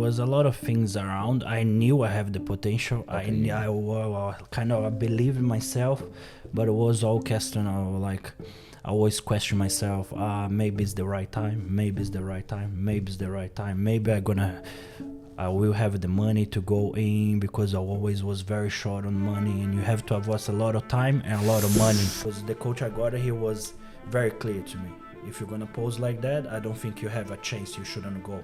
was a lot of things around. I knew I have the potential. Okay. I kind of believe in myself, but it was all question of like, I always question myself. Maybe it's the right time. Maybe it's the right time. Maybe it's the right time. Maybe I will have the money to go in, because I always was very short on money, and you have to invest a lot of time and a lot of money. Because the coach I got, he was very clear to me. If you're gonna pose like that, I don't think you have a chance. You shouldn't go.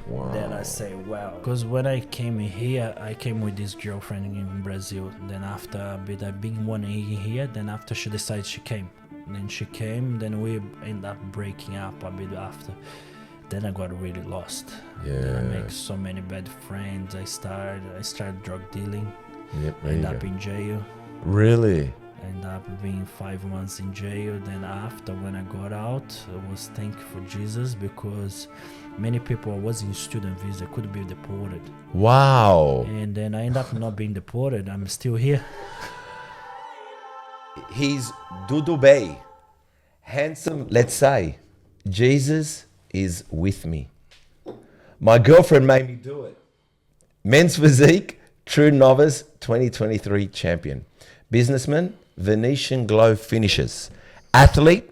Wow. Then I say, wow. Because when I came here, I came with this girlfriend in Brazil. Then after a bit, I've been 1 year here. Then after she decided she came. Then she came, then we end up breaking up a bit after. Then I got really lost. Yeah. Then I make so many bad friends. I started drug dealing. Yep. End up in jail. Really? End up being 5 months in jail. Then after, when I got out, I was thankful for Jesus, because many people, I was in student visa, could be deported. Wow. And then I end up not being deported. I'm still here. He's Dudu Bey. Handsome, let's say. Jesus is with me. My girlfriend made me do it. Men's physique, true novice, 2023 champion. Businessman, Venetian glow finishes. Athlete,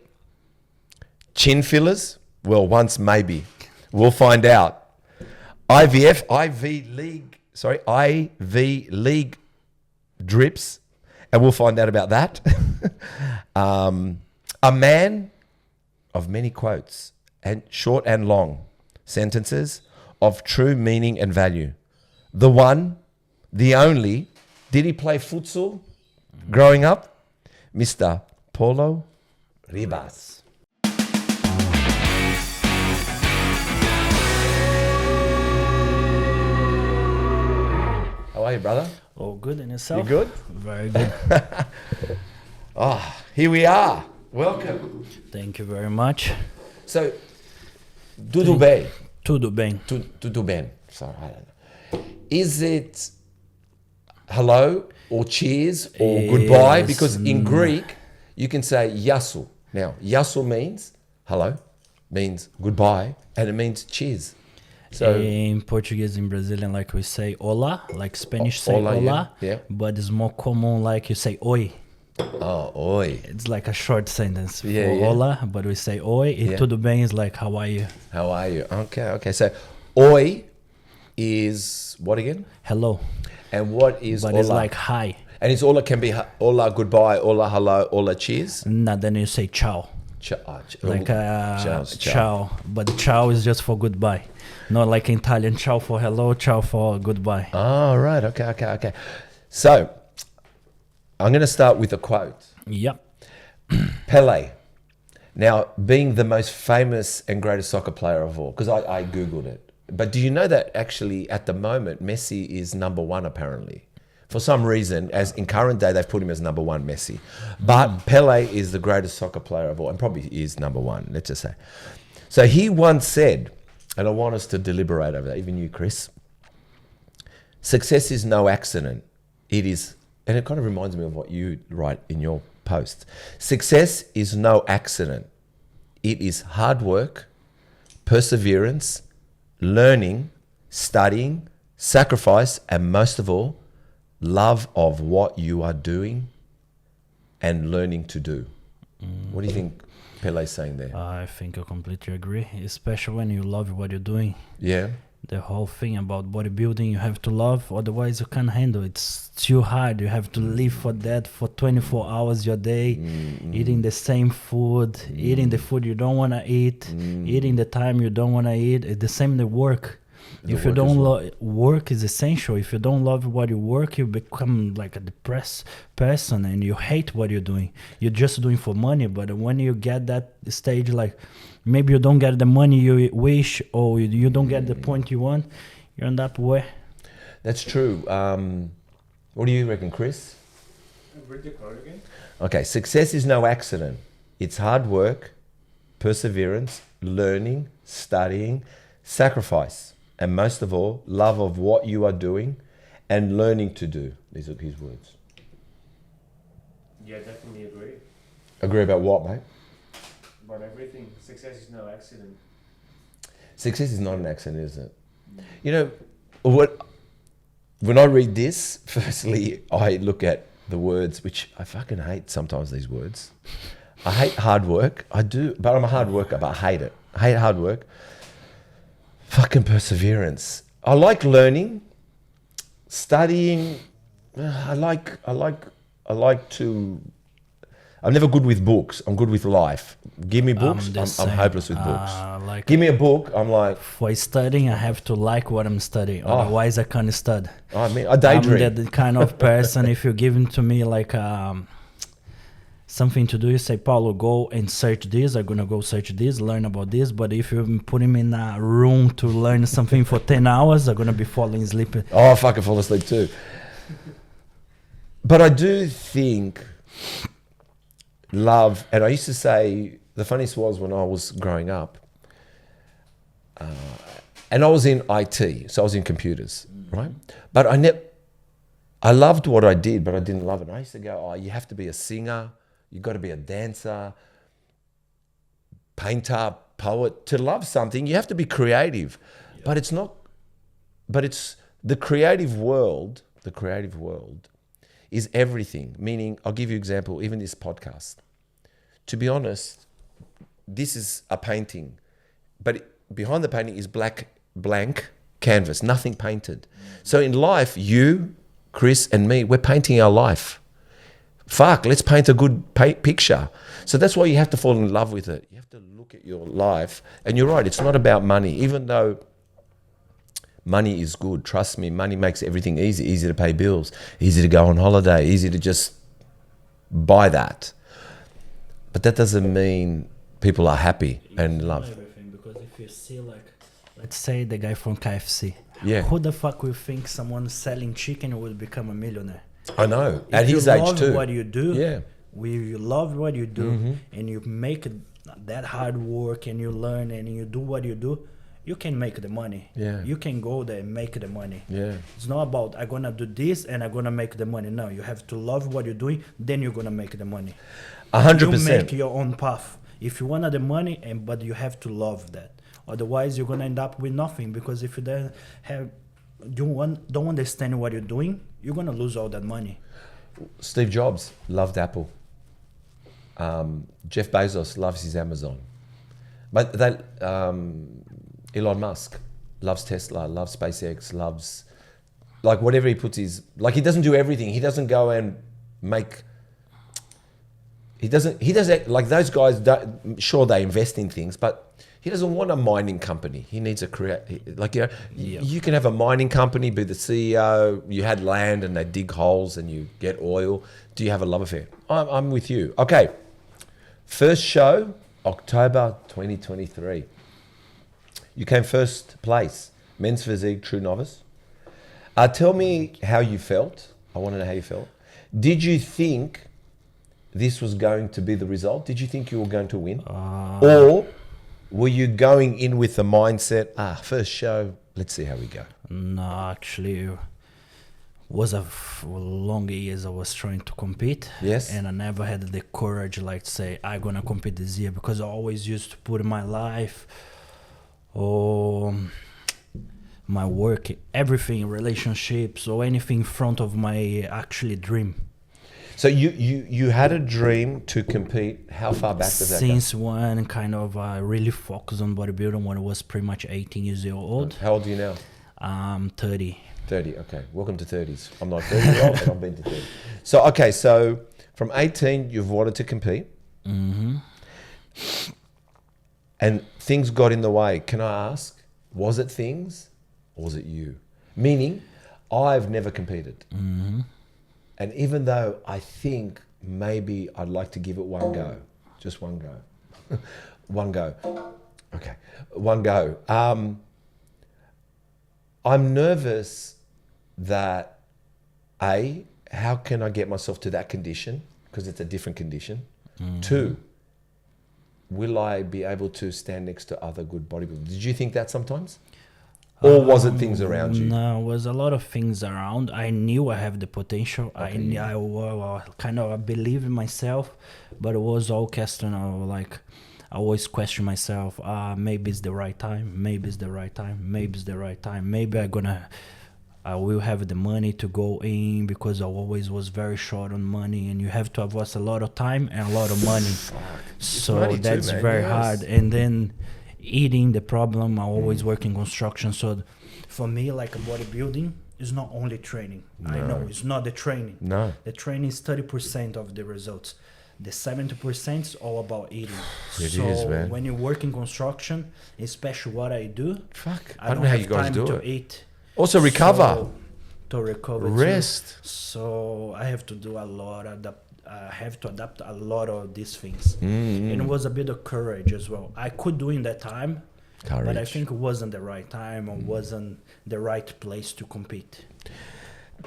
chin fillers, well, once maybe. We'll find out. IV League drips, and we'll find out about that. A man of many quotes, and short and long sentences of true meaning and value. The one, the only. Did he play futsal growing up? Mr. Paulo Ribas. How are you, brother? Oh, good. And yourself? You good? Very good. Here we are. Welcome. Thank you very much. So, Dudu Bey. Tudo bem. Tudo bem. Sorry, I don't know. Is it hello or cheers or goodbye? Yes. Because in Greek, you can say yasu. Now, yasu means hello, means goodbye, and it means cheers. So in Portuguese, in Brazilian, like we say "olá," like Spanish say hola, "olá," yeah. but it's more common like you say "oi." Oh, oi. It's like a short sentence Yeah, for yeah. "olá," but we say "oi." Yeah. Tudo bem is like "how are you?" How are you? Okay. So, oi is what again? Hello. And what is But hola? it's like "hi." And it's hola can be hola, goodbye, hola, hello, hola, cheers. Nah, then you say "ciao." Like ciao. But ciao is just for goodbye. Not like in Italian, ciao for hello, ciao for goodbye. Oh, right. Okay. So, I'm going to start with a quote. Yep. Pele. Now, being the most famous and greatest soccer player of all, because I Googled it. But do you know that actually at the moment, Messi is number one apparently? For some reason, as in current day, they've put him as number one, Messi. But Pele is the greatest soccer player of all, and probably is number one, let's just say. So he once said, and I want us to deliberate over that, even you, Chris, success is no accident. It is, and it kind of reminds me of what you write in your post. Success is no accident. It is hard work, perseverance, learning, studying, sacrifice, and most of all, love of what you are doing and learning to do. What do you think Pele's saying there? I think I completely agree, especially when you love what you're doing. Yeah. The whole thing about bodybuilding, you have to love, otherwise you can't handle it. It's too hard. You have to live for that for 24 hours your day, eating the same food, eating the food you don't want to eat, eating the time you don't want to eat. It's the same the work. If you don't work is essential. If you don't love what you work, you become like a depressed person and you hate what you're doing. You're just doing for money. But when you get that stage, like maybe you don't get the money you wish, or you don't get the point you want, you end up where? That's true. What do you reckon, Chris? Read the quote again. Okay, success is no accident. It's hard work, perseverance, learning, studying, sacrifice, and most of all, love of what you are doing and learning to do. These are his words. Yeah, definitely agree. Agree about what, mate? About everything. Success is no accident. Success is not an accident, is it? You know, when I read this, firstly, I look at the words, which I fucking hate sometimes, these words. I hate hard work. I do, but I'm a hard worker, but I hate it. I hate hard work. Fucking perseverance. I like learning, studying. I like to. I'm never good with books. I'm good with life. Give me books, I'm hopeless with books. Like Give me a book, I'm like... For studying, I have to like what I'm studying. Otherwise, I can't study. I mean, I daydream. I'm the kind of person, if you're giving to me like something to do, you say, Paulo, go and search this. I'm going to go search this, learn about this. But if you put him in a room to learn something for 10 hours, I'm going to be falling asleep. Oh, I fucking fall asleep too. But I do think... love, and I used to say, the funniest was when I was growing up, and I was in IT, so I was in computers, right? But I loved what I did, but I didn't love it. And I used to go, oh, you have to be a singer, you got to be a dancer, painter, poet. To love something, you have to be creative. Yeah. But it's not, but it's the creative world is everything. Meaning, I'll give you an example, even this podcast. To be honest, this is a painting, but behind the painting is blank canvas, nothing painted. So in life, you, Chris and me, we're painting our life. Fuck, let's paint a good picture. So that's why you have to fall in love with it. You have to look at your life. And you're right, it's not about money, even though money is good. Trust me, money makes everything easy to pay bills, easy to go on holiday, easy to just buy that. But that doesn't mean people are happy and love. Everything, because if you see, like, let's say the guy from KFC. Yeah. Who the fuck will think someone selling chicken will become a millionaire? I know. At his age too. If you love what you do, yeah. You love what you do, and you make that hard work, and you learn, and you do what you do, you can make the money. Yeah. You can go there and make the money. Yeah. It's not about I'm gonna do this and I'm gonna make the money. No, you have to love what you're doing, then you're gonna make the money. 100%. You make your own path. If you want the money, but you have to love that. Otherwise, you're gonna end up with nothing, because if you don't understand what you're doing, you're gonna lose all that money. Steve Jobs loved Apple. Jeff Bezos loves his Amazon. But Elon Musk loves Tesla, loves SpaceX, loves, like, whatever he puts his, like, he doesn't do everything. He doesn't go and make, he doesn't like those guys, sure, they invest in things, but he doesn't want a mining company. He needs you can have a mining company, be the CEO, you had land and they dig holes and you get oil. Do you have a love affair? I'm with you. Okay. First show, October 2023. You came first place, men's physique, true novice. Tell me how you felt. I want to know how you felt. Did you think this was going to be the result? Did you think you were going to win? Or were you going in with the mindset, first show, let's see how we go? No, actually, was a long years I was trying to compete. Yes. And I never had the courage, like, to say, I'm going to compete this year, because I always used to put my life or my work, everything, relationships or anything in front of my actually dream. So you had a dream to compete. How far back does that go? Since when kind of really focused on bodybuilding when I was pretty much 18 years old. How old are you now? 30. 30, okay. Welcome to 30s. I'm not 30 years old, but I've been to 30. So, okay, so from 18, you've wanted to compete. Mm-hmm. And things got in the way. Can I ask, was it things or was it you? Meaning, I've never competed. Mm-hmm. And even though I think maybe I'd like to give it one go, just one go, one go. Okay, one go. I'm nervous that, how can I get myself to that condition? Because it's a different condition. Mm-hmm. 2, will I be able to stand next to other good bodybuilders? Did you think that sometimes? Or was it things around you? No, it was a lot of things around. I knew I have the potential. Okay. I kind of believe in myself, but it was all question of, like, I always question myself, maybe it's the right time, maybe it's the right time, maybe it's the right time, maybe I will have the money to go in, because I always was very short on money, and you have to invest a lot of time and a lot of money. So money too, that's man, very yes. hard. And then eating, the problem, I always work in construction. So for me, like bodybuilding is not only training. I know it's not the training. No. The training is 30% of the results. The 70% is all about eating. It so is, man. when you work in construction, especially what I do, Fuck. I don't know how have you guys time do to it. eat. Also recover. So, to recover. Rest. Too. So I have to do a lot. I have to adapt a lot of these things. And it was a bit of courage as well. I could do in that time, Courage. but I think it wasn't the right time or wasn't the right place to compete.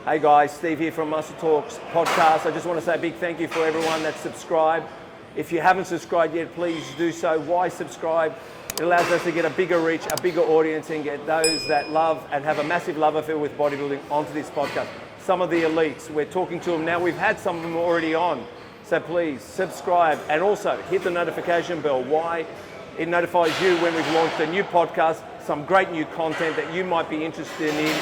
Hey guys, Steve here from Muscle Talks podcast. I just want to say a big thank you for everyone that's subscribed. If you haven't subscribed yet, please do so. Why subscribe? It allows us to get a bigger reach, a bigger audience, and get those that love and have a massive love affair with bodybuilding onto this podcast. Some of the elites, we're talking to them now. We've had some of them already on. So please subscribe and also hit the notification bell. Why? It notifies you when we've launched a new podcast, some great new content that you might be interested in.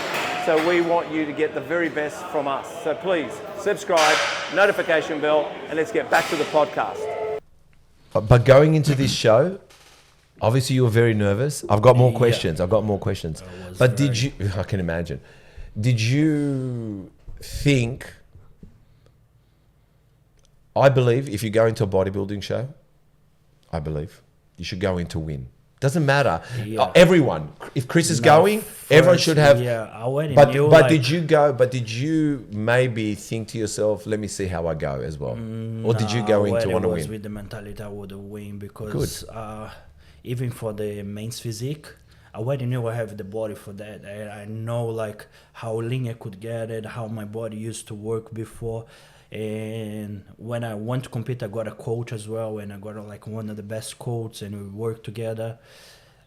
So we want you to get the very best from us. So please subscribe, notification bell, and let's get back to the podcast. But going into this show, obviously you were very nervous. I've got more Yeah. questions. But did you, I can imagine, did you think, I believe if you go into a bodybuilding show, I believe you should go in to win. Doesn't matter. Yeah. Everyone, if Chris is Now, going, everyone should have. Yeah, I already But knew. but like, did you go? But did you maybe think to yourself, let me see how I go as well, or did you go in to want to win? With the mentality I would win, because even for the men's physique, I already knew I have the body for that. I know like how lean I could get it, how my body used to work before. And when I went to compete, I got a coach as well, and I got like one of the best coaches, and we worked together.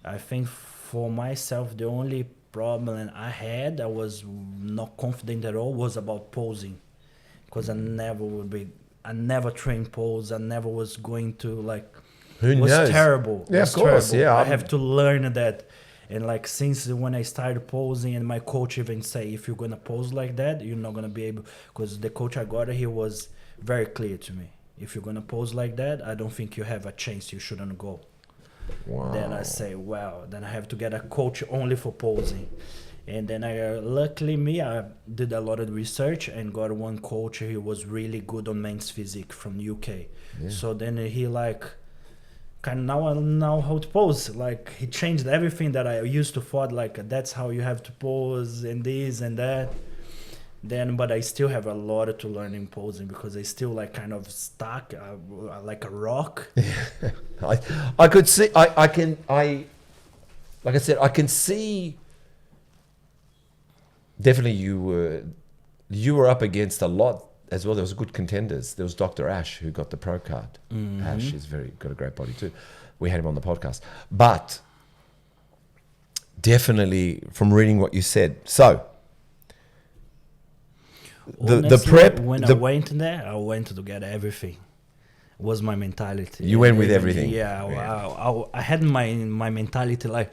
I think for myself, the only problem I had, I was not confident at all, was about posing, because I never trained pose. I never was going to like. Who It was knows? terrible. Yeah, It was of course. terrible. Yeah, I have to learn that. And like since when I started posing, and my coach even say, if you're gonna pose like that, you're not gonna be able. Because the coach I got, he was very clear to me. If you're gonna pose like that, I don't think you have a chance. You shouldn't go. Wow. Then I say, wow. Then I have to get a coach only for posing. And then luckily I did a lot of research and got one coach. He was really good on men's physique from UK. Yeah. So then he like. Now I know how to pose. Like he changed everything that I used to thought like that's how you have to pose and this and that. Then, but I still have a lot to learn in posing, because I still like kind of stuck like a rock. I could see. I like I said, I can see. Definitely, you were up against a lot as well. There was good contenders. There was Dr. Ash, who got the pro card. Mm-hmm. Ash is got a great body too. We had him on the podcast. But definitely from reading what you said. So the Honestly, prep. When I went there, I went to get everything. Was my mentality. You went with everything. Yeah, I had my mentality like.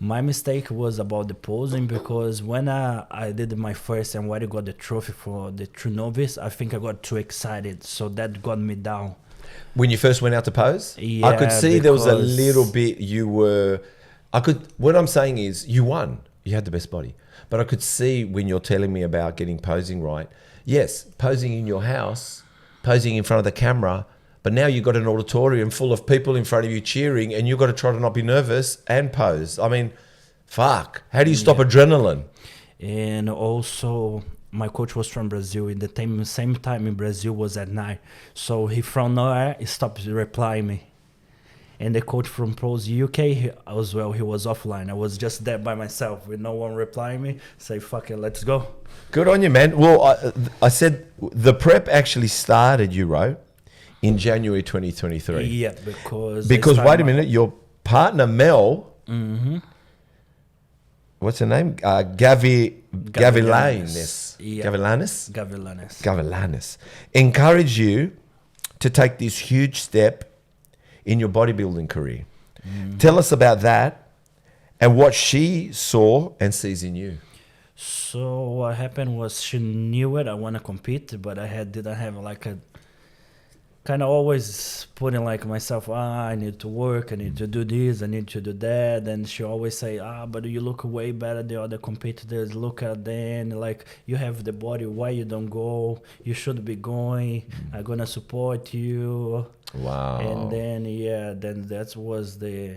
My mistake was about the posing, because when I did my first and when I got the trophy for the True Novice, I think I got too excited. So that got me down. When you first went out to pose? Yeah, I could see there was a because- little bit what I'm saying is you won. You had the best body. But I could see when you're telling me about getting posing right. Yes, posing in your house, posing in front of the camera, but now you've got an auditorium full of people in front of you cheering, and you've got to try to not be nervous and pose. I mean, fuck. How do you stop adrenaline? And also, my coach was from Brazil. In the same time in Brazil was at night. So he from nowhere, he stopped replying me. And the coach from Pros UK as well, he was offline. I was just there by myself with no one replying me. Say, fuck it, let's go. Good on you, man. Well, I said the prep actually started, you wrote, in January 2023. Yeah, because wait a minute, your partner Mel, what's her name? Gavilanes. Yeah. Gavilanes encouraged you to take this huge step in your bodybuilding career. Tell us about that and what she saw and sees in you. So what happened was she knew it. I want to compete, but didn't have like a kind of always putting like myself. I need to work. I need to do this. I need to do that. And she always say, but you look way better than the other competitors. Look at them. Like you have the body. Why you don't go? You should be going. I'm gonna support you. Wow. And then that was the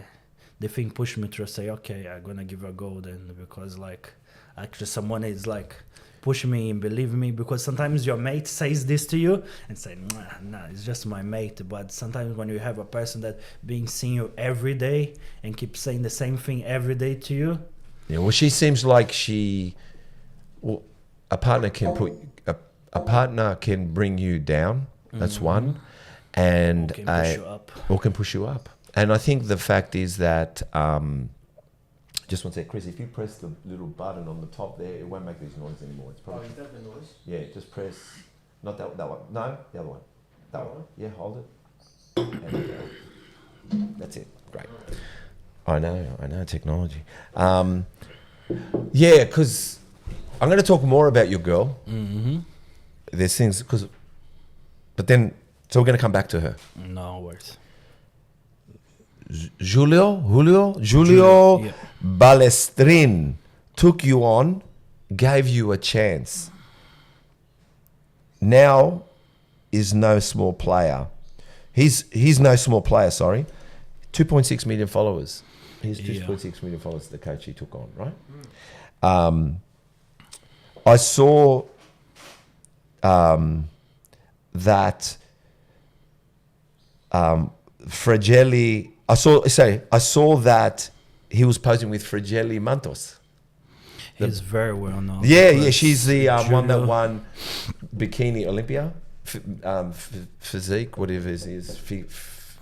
thing pushed me to say, okay, I'm gonna give her a go then, because like actually someone is like push me and believe me, because sometimes your mate says this to you and say, nah, it's just my mate. But sometimes when you have a person that being seeing you every day and keep saying the same thing every day to you. Yeah, well, she seems like a partner can a partner can bring you down. That's one, and Or can push you up. Or can push you up. And I think the fact is that just want to say, Chris, if you press the little button on the top there, it won't make this noise anymore. It's probably is that the noise? yeah. Just press, not that one. No, the other one. That one. Yeah, hold it. There you go. That's it. Great. I know technology. Yeah, because I'm going to talk more about your girl. There's things but then so we're going to come back to her. No worries. Julio Yeah. Balestrin took you on, gave you a chance. Now is no small player. He's no small player, sorry. 2.6 million followers. He's 2.6 million followers, the coach he took on, right? I saw that Frageli. I saw that he was posing with Frageli Mantos. He's very well known. Yeah, she's the one that Julio- won Bikini Olympia, Physique, whatever it is.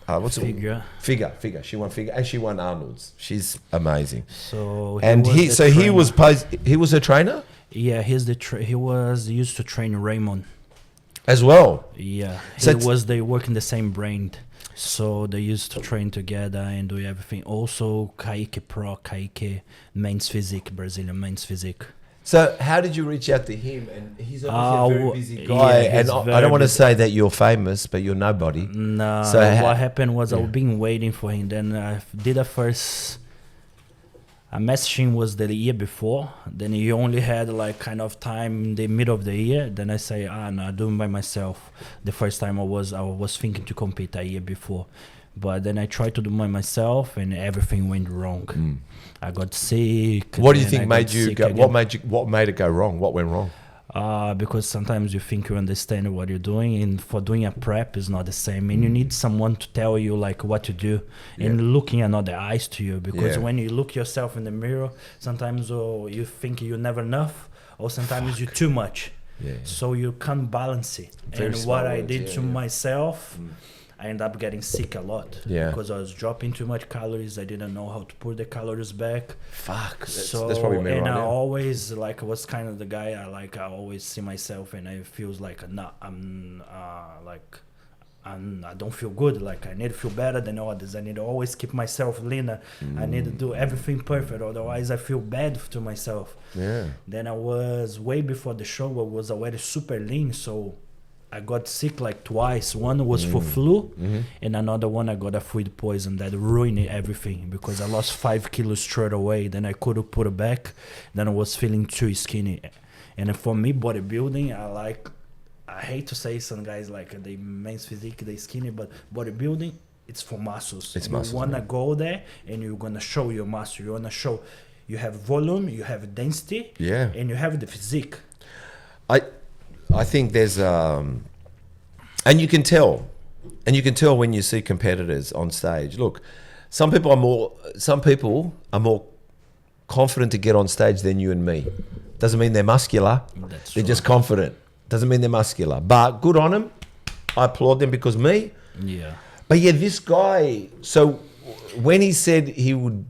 What's Figure. it? Figure. She won Figure, and she won Arnold's. She's amazing. So And he was a trainer Yeah, he was used to train Raymond. as well. Yeah, So it's- they work in the same brand, so they used to train together and do everything. Also, Kikac men's physique, Brazilian men's physique. So how did you reach out to him? And he's obviously a very busy guy. yeah, And he's I very don't want to busy. say that you're famous, but you're nobody. No, So what happened was I've been waiting for him. Then I did a first. I messaged him was the year before. Then he only had like kind of time in the middle of the year. Then I say, no, I'm doing by myself. The first time I was thinking to compete a year before, but then I tried to do by myself and everything went wrong. I got sick. What do you then think I made got you sick go? again. What made it go wrong? What went wrong? Because sometimes you think you understand what you're doing, and for doing a prep is not the same, and you need someone to tell you like what to do and looking another eyes to you, because when you look yourself in the mirror, sometimes you think you're never enough, or sometimes you're too much. So you can't balance it. Very And smart what I words, did to yeah. myself, I ended up getting sick a lot because I was dropping too much calories. I didn't know how to put the calories back. Fuck. That's So probably me and right I now. always like was kind of the guy I always see myself and I feels like I don't feel good. Like I need to feel better than others. I need to always keep myself leaner. I need to do everything perfect. Otherwise, I feel bad to myself. Yeah. Then I was way before the show. I was already super lean, so I got sick like twice. One was for flu, and another one I got a food poison that ruined everything because I lost 5 kilos straight away. Then I couldn't put it back. Then I was feeling too skinny. And for me, bodybuilding, I hate to say some guys like they men's physique, they skinny, but bodybuilding, it's for muscles. It's muscles, You wanna man. go there and you're gonna show your muscle. You wanna show you have volume, you have density, and you have the physique. I think there's and you can tell when you see competitors on stage. Look, some people are more confident to get on stage than you and me. Doesn't mean they're muscular. That's They're true. just confident. Doesn't mean they're muscular. But good on them. I applaud them because me. Yeah. But yeah, this guy. So when he said he would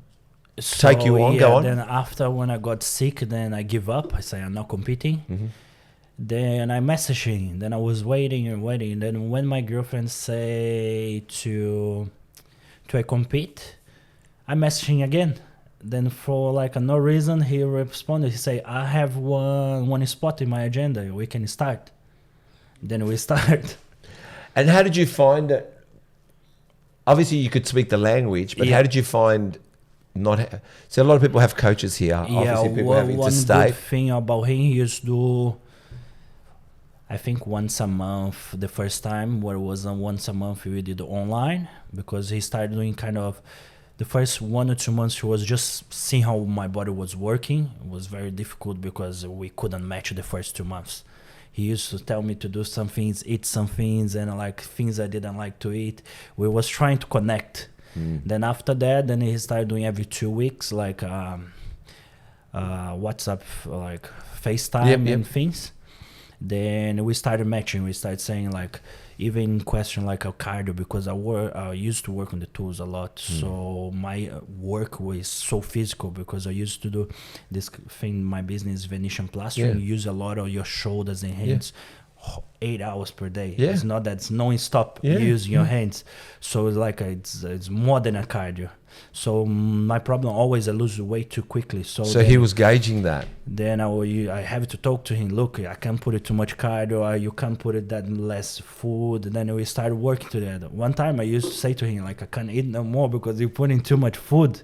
take you on, go on. Then after when I got sick, then I give up. I say I'm not competing. Then I messaged him. Then I was waiting and waiting. Then when my girlfriend say to to I compete. I messaged him again. Then for like no reason, he responded. He say, I have one spot in my agenda. We can start. Then we start. And how did you find it? Obviously, you could speak the language, but how did you find so a lot of people have coaches here. Obviously, people have interstate. One good thing about him, he used to do, I think once a month, the first time, where it was once a month we did online, because he started doing kind of, the first 1 or 2 months he was just seeing how my body was working. It was very difficult because we couldn't match the first 2 months. He used to tell me to do some things, eat some things, and like things I didn't like to eat. We was trying to connect. Then after that, then he started doing every 2 weeks, like WhatsApp, like FaceTime and things. Then we started matching. We started saying like, even question like a cardio, because I used to work on the tools a lot. So my work was so physical, because I used to do this thing, my business, Venetian plastering. You use a lot of your shoulders and hands. 8 hours per day. It's not that it's non-stop using your hands. So it's like it's more than a cardio. So my problem always, I lose weight too quickly. So he was gauging that. Then I have to talk to him. Look, I can't put it too much cardio. You can't put it that less food. Then we started working together. One time I used to say to him like, I can't eat no more because you put in too much food.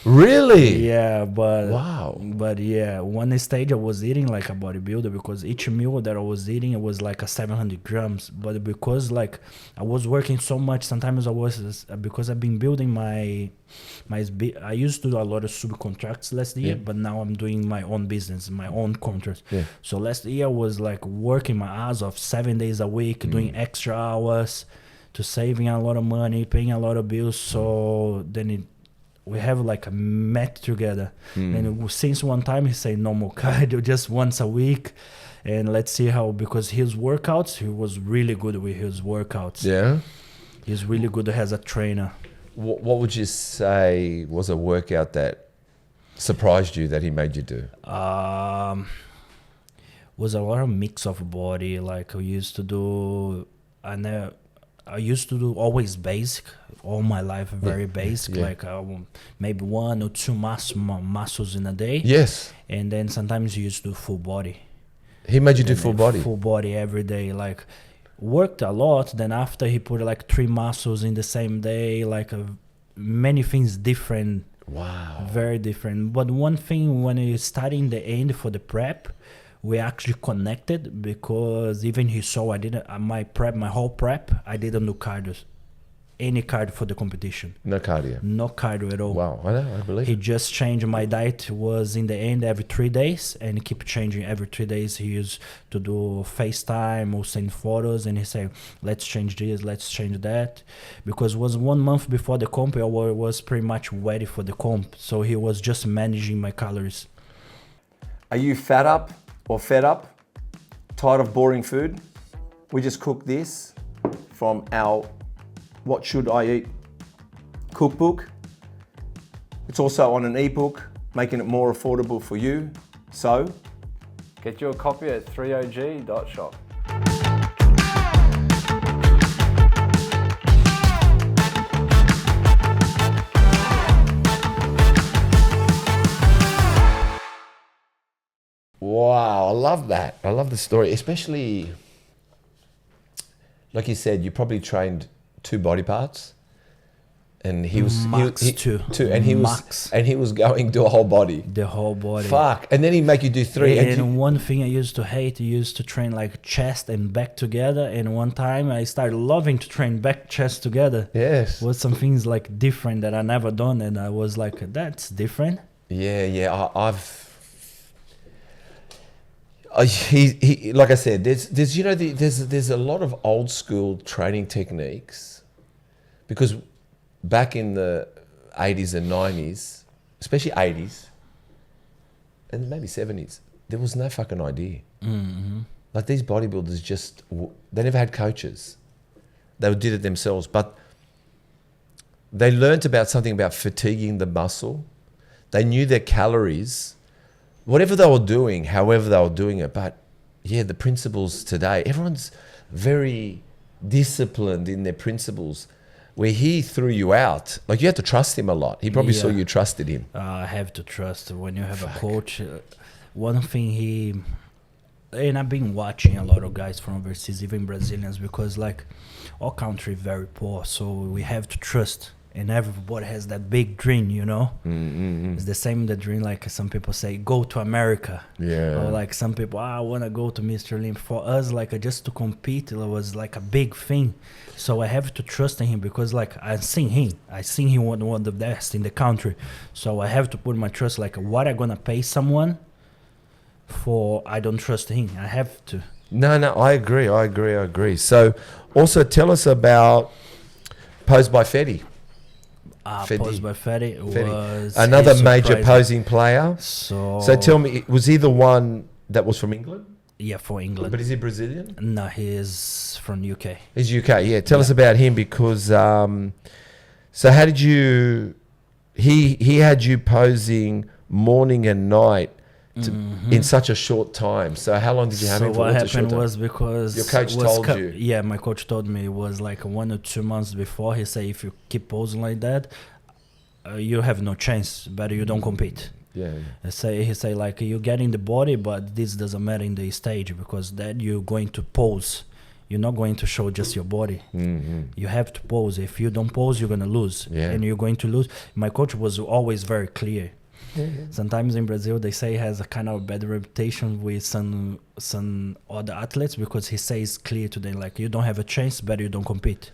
Really? Yeah, but wow. But yeah, one stage I was eating like a bodybuilder, because each meal that I was eating, it was like a 700 grams. But because like I was working so much, sometimes I was, because I've been building I used to do a lot of subcontracts last year, but now I'm doing my own business, my own contracts. So last year I was like working my ass off 7 days a week, doing extra hours, to saving a lot of money, paying a lot of bills. So then we have like a met together. And since one time he said no more cardio, just once a week. And let's see how, because his workouts, he was really good with his workouts. Yeah. He's really good as a trainer. What would you say was a workout that surprised you that he made you do? Was a lot of mix of body. Like I used to do, I used to do always basic all my life, very basic, like maybe 1 or 2 muscles in a day. Yes. And then sometimes you used to do full body. He made you do full body? Full body every day. Like worked a lot. Then after he put like 3 muscles in the same day, like many things different. Wow. Very different. But one thing, when you starting the end for the prep, we actually connected, because even he saw I didn't, my whole prep, I didn't do cardio, any cardio for the competition. No cardio? No cardio at all. Wow, I know, I believe. He just changed my diet, was in the end every 3 days, and he keep changing every 3 days. He used to do FaceTime or send photos, and he said, let's change this, let's change that. Because it was 1 month before the comp, I was pretty much ready for the comp. So he was just managing my calories. Are you fat up or fed up? Tired of boring food? We just cooked this from our What Should I Eat cookbook. It's also on an ebook, making it more affordable for you. So, get your copy at threeog.shop. Wow, I love that. I love the story, especially, like you said, you probably trained 2 body parts, and he was two, and he was going to a whole body. The whole body. Fuck, and then he make you do 3. And one thing I used to hate, I used to train like chest and back together. And one time I started loving to train back, chest together. Yes, was some things like different that I never done, and I was like, that's different. Yeah. He like I said, there's you know there's a lot of old school training techniques, because back in the 80s and 90s, especially 80s and maybe 70s, there was no fucking idea. Like these bodybuilders they never had coaches. They did it themselves, but they learnt about something about fatiguing the muscle. They knew their calories, whatever they were doing, however they were doing it. But yeah, the principles today, everyone's very disciplined in their principles. where he threw you out. Like you had to trust him a lot. He probably saw Yeah. you trusted him. I have to trust when you have a coach. One thing and I've been watching a lot of guys from overseas, even Brazilians, because like our country very poor, so we have to trust. And everybody has that big dream, you know. It's the same the dream, like some people say, go to America. Yeah. Or like some people, I want to go to Mr. Olympia. For us, like just to compete, it was like a big thing. So I have to trust in him because like I seen him one of the best in the country. So I have to put my trust, like what I gonna pay someone for. I don't trust him. I have to. No, I agree. So also tell us about Posed by Fetty. Posed by Fetty was another major surprising. posing player. So tell me, was he the one that was from England? Yeah, for England. But is he Brazilian? No, he is from UK. He's UK. Yeah, tell us about him because. So how did you? He had you posing morning and night in such a short time. So how long did you have him for? What happened was because your coach told you. Yeah, my coach told me it was like 1 or 2 months before. He said if you keep posing like that, you have no chance. Better you don't compete. Yeah. He say like you get in the body, but this doesn't matter in the stage because then you're going to pose. You're not going to show just your body. You have to pose. If you don't pose, you're gonna lose, and you're going to lose. My coach was always very clear. Sometimes in Brazil they say he has a kind of bad reputation with some other athletes because he says clear to them like you don't have a chance, better you don't compete.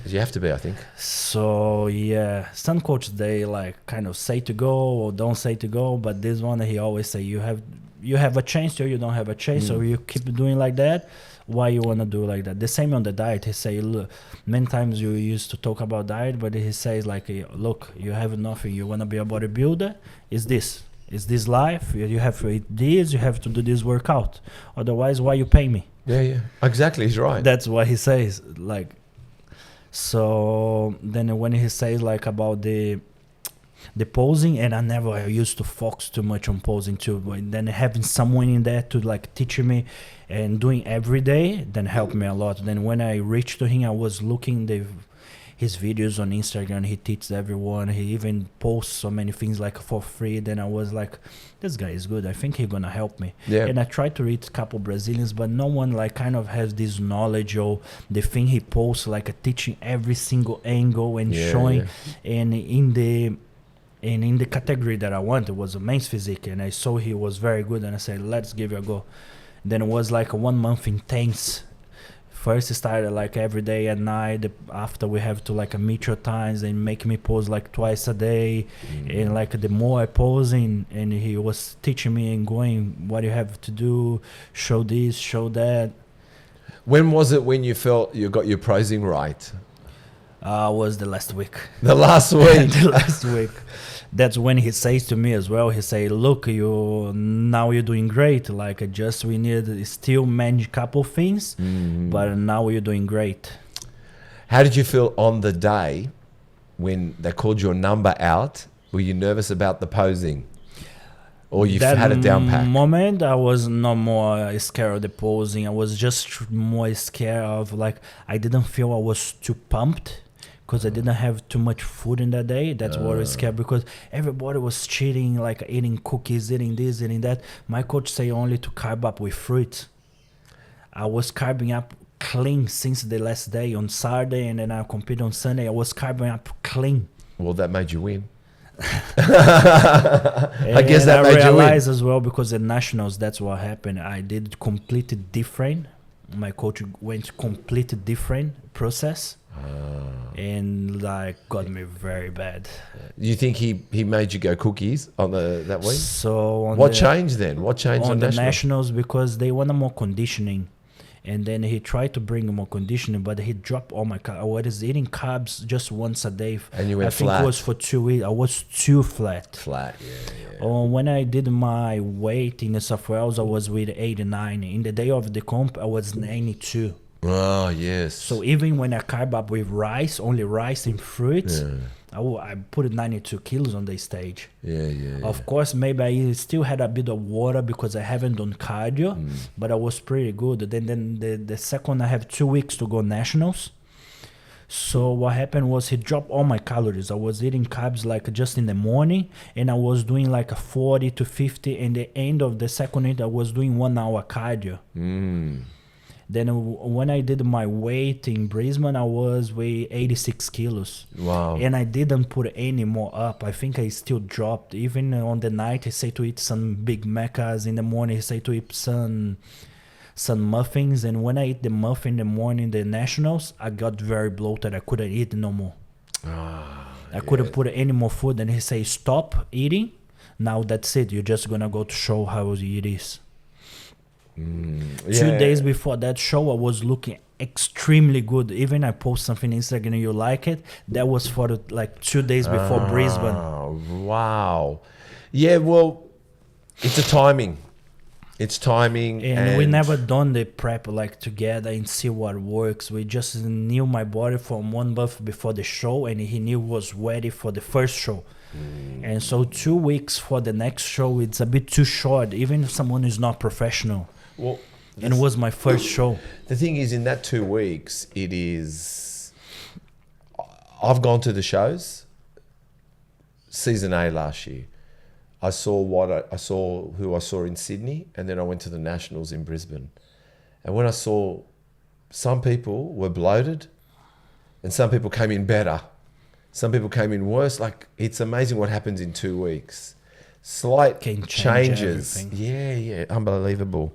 You have to be, I think. So yeah, some coaches they like kind of say to go or don't say to go, but this one he always say you have a chance or you don't have a chance, so you keep doing like that. Why you want to do like that? The same on the diet. He say, look, many times you used to talk about diet, but he says like, look, you have nothing. You want to be a bodybuilder? It's this life. You have to eat this. You have to do this workout. Otherwise, why you pay me? Yeah. Exactly. He's right. That's what he says. Like, so then when he says like about the posing, and I used to focus too much on posing too, but then having someone in there to like teach me and doing every day then helped me a lot. Then when I reached to him, I was looking his videos on Instagram. He teaches everyone. He even posts so many things like for free. Then I was like, this guy is good. I think he's gonna help me. Yeah. And I tried to read a couple Brazilians, but no one like kind of has this knowledge or the thing he posts like teaching every single angle and showing. And in the category that I wanted was a men's physique, and I saw he was very good, and I said, let's give it a go. Then it was like a 1 month intense. First it started like every day at night. After we have to like meet your times and make me pose like twice a day. And like the more I posing, and he was teaching me and going, what you have to do, show this, show that. When was it when you felt you got your posing right? Was the last week. The last week. The last week. That's when he says to me as well. He say, "Look, now you're doing great. Like we need still manage couple things, but now you're doing great." How did you feel on the day when they called your number out? Were you nervous about the posing, or you had it down pat? Moment, I was not more scared of the posing. I was just more scared of like I didn't feel I was too pumped. Because I didn't have too much food in that day. That's what I was scared, because everybody was cheating, like eating cookies, eating this, eating that. My coach say only to carb up with fruit. I was carbing up clean since the last day on Saturday, and then I compete on Sunday. I was carbing up clean. Well, that made you win. I guess that made you win. I realized as well, because at nationals, that's what happened. I did completely different. My coach went completely different process. And like got me very bad. You think he made you go cookies on that week? So what changed then? What changed on the nationals? Because they wanted more conditioning, and then he tried to bring more conditioning, but he dropped all my carbs. I was eating carbs just once a day. And you went flat. I think it was for 2 weeks. I was too flat. Flat, yeah. When I did my weight in the software, I was with 89. In the day of the comp, I was 92. Oh, yes. So even when I carb up with rice, only rice and fruits, I put 92 kilos on the stage. Yeah. Of course, maybe I still had a bit of water because I haven't done cardio, but I was pretty good. Then the second, I have 2 weeks to go nationals. So what happened was he dropped all my calories. I was eating carbs like just in the morning, and I was doing like a 40 to 50. And the end of the second week, I was doing 1 hour cardio. Then when I did my weight in Brisbane, I was weighing 86 kilos. Wow. And I didn't put any more up. I think I still dropped. Even on the night, I say to eat some Big Maccas. In the morning, I say to eat some muffins. And when I eat the muffin in the morning, the Nationals, I got very bloated. I couldn't eat no more. I couldn't put any more food. And he say, stop eating. Now that's it. You're just going to go to show how it is. 2 days before that show, I was looking extremely good. Even I post something on Instagram and you like it. That was for like 2 days before Brisbane. Oh, wow. Yeah, well, it's a timing. It's timing. And we never done the prep like together and see what works. We just knew my body from 1 month before the show, and he knew was ready for the first show. And so 2 weeks for the next show, it's a bit too short, even if someone is not professional. Well, And it was my first show. the thing is, in that 2 weeks, I've gone to the shows. Season A last year. I saw who I saw in Sydney, and then I went to the Nationals in Brisbane. And when I saw some people were bloated, and some people came in better, some people came in worse. Like, it's amazing what happens in 2 weeks. Slight Can change changes. everything. Yeah, unbelievable.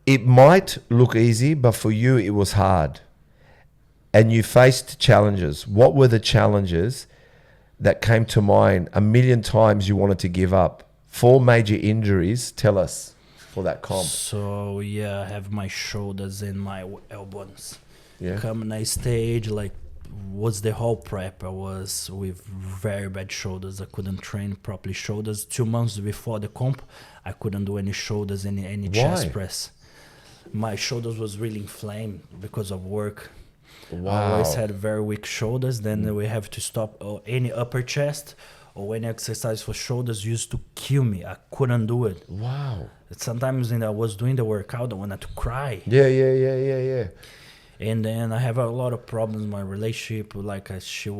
It might look easy, but for you it was hard. And you faced challenges. What were the challenges that came to mind? A million times you wanted to give up. 4 major injuries. Tell us for that comp. So yeah, I have my shoulders and my elbows. Yeah. Coming on stage, like, was the whole prep. I was with very bad shoulders. I couldn't train properly shoulders. 2 months before the comp, I couldn't do any shoulders, any chest press. My shoulders was really inflamed because of work. Wow. I always had very weak shoulders. Then we have to stop any upper chest or any exercise for shoulders used to kill me. I couldn't do it. Wow. Sometimes when I was doing the workout, I wanted to cry. Yeah. And then I have a lot of problems in my relationship. Like she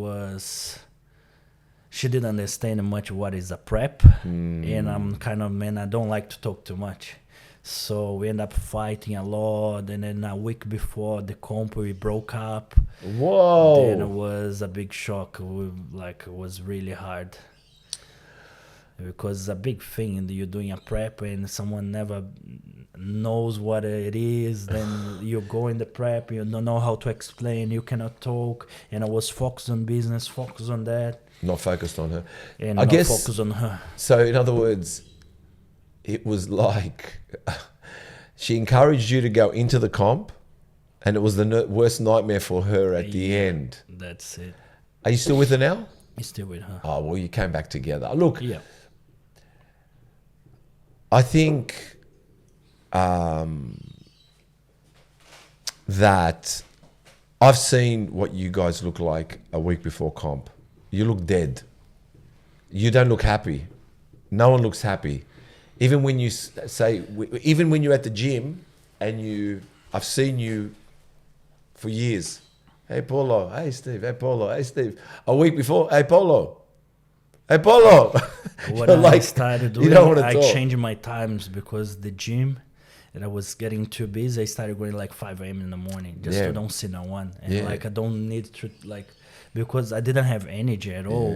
didn't understand much what is a prep. And I'm kind of man, I don't like to talk too much. So we end up fighting a lot. And then a week before the comp, we broke up. Whoa. Then it was a big shock. It was really hard. Because it's a big thing, and you're doing a prep and someone never knows what it is. Then you go in the prep, you don't know how to explain, you cannot talk. And I was focused on business, focused on that. Not focused on her. And I not guess, focused on her. So in other words, it was like she encouraged you to go into the comp, and it was the worst nightmare for her at the end. That's it. Are you still with her now? I'm still with her. Oh, well, you came back together. Look, Yeah. I think that I've seen what you guys look like a week before comp. You look dead. You don't look happy. No one looks happy. Even when you even when you're at the gym and I've seen you for years. Hey, Paulo. Hey, Steve. Hey, Paulo. Hey, Steve. A week before. Hey, Paulo. Hey, Paulo. What I started doing, you don't want to I talk. changed my times because the gym, and I was getting too busy. I started going like 5 a.m. in the morning just Yeah. to don't see no one. And Yeah. like I don't need to because I didn't have energy at all.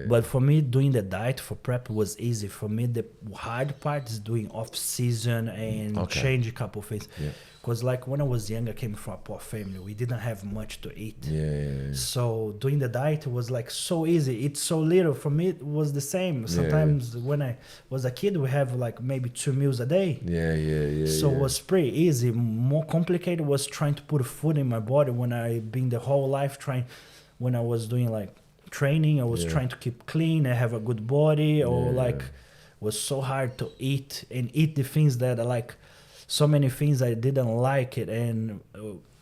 But for me, doing the diet for prep was easy. For me, the hard part is doing off season and change a couple things. Because like when I was young, I came from a poor family. We didn't have much to eat. So doing the diet was like so easy. It's so little. For me, it was the same. Sometimes when I was a kid, we have like maybe 2 meals a day. So it was pretty easy. More complicated was trying to put food in my body when I been the whole life trying. When I was doing like training, I was trying to keep clean. I have a good body, or like was so hard to eat and eat the things that I like. So many things I didn't like it, and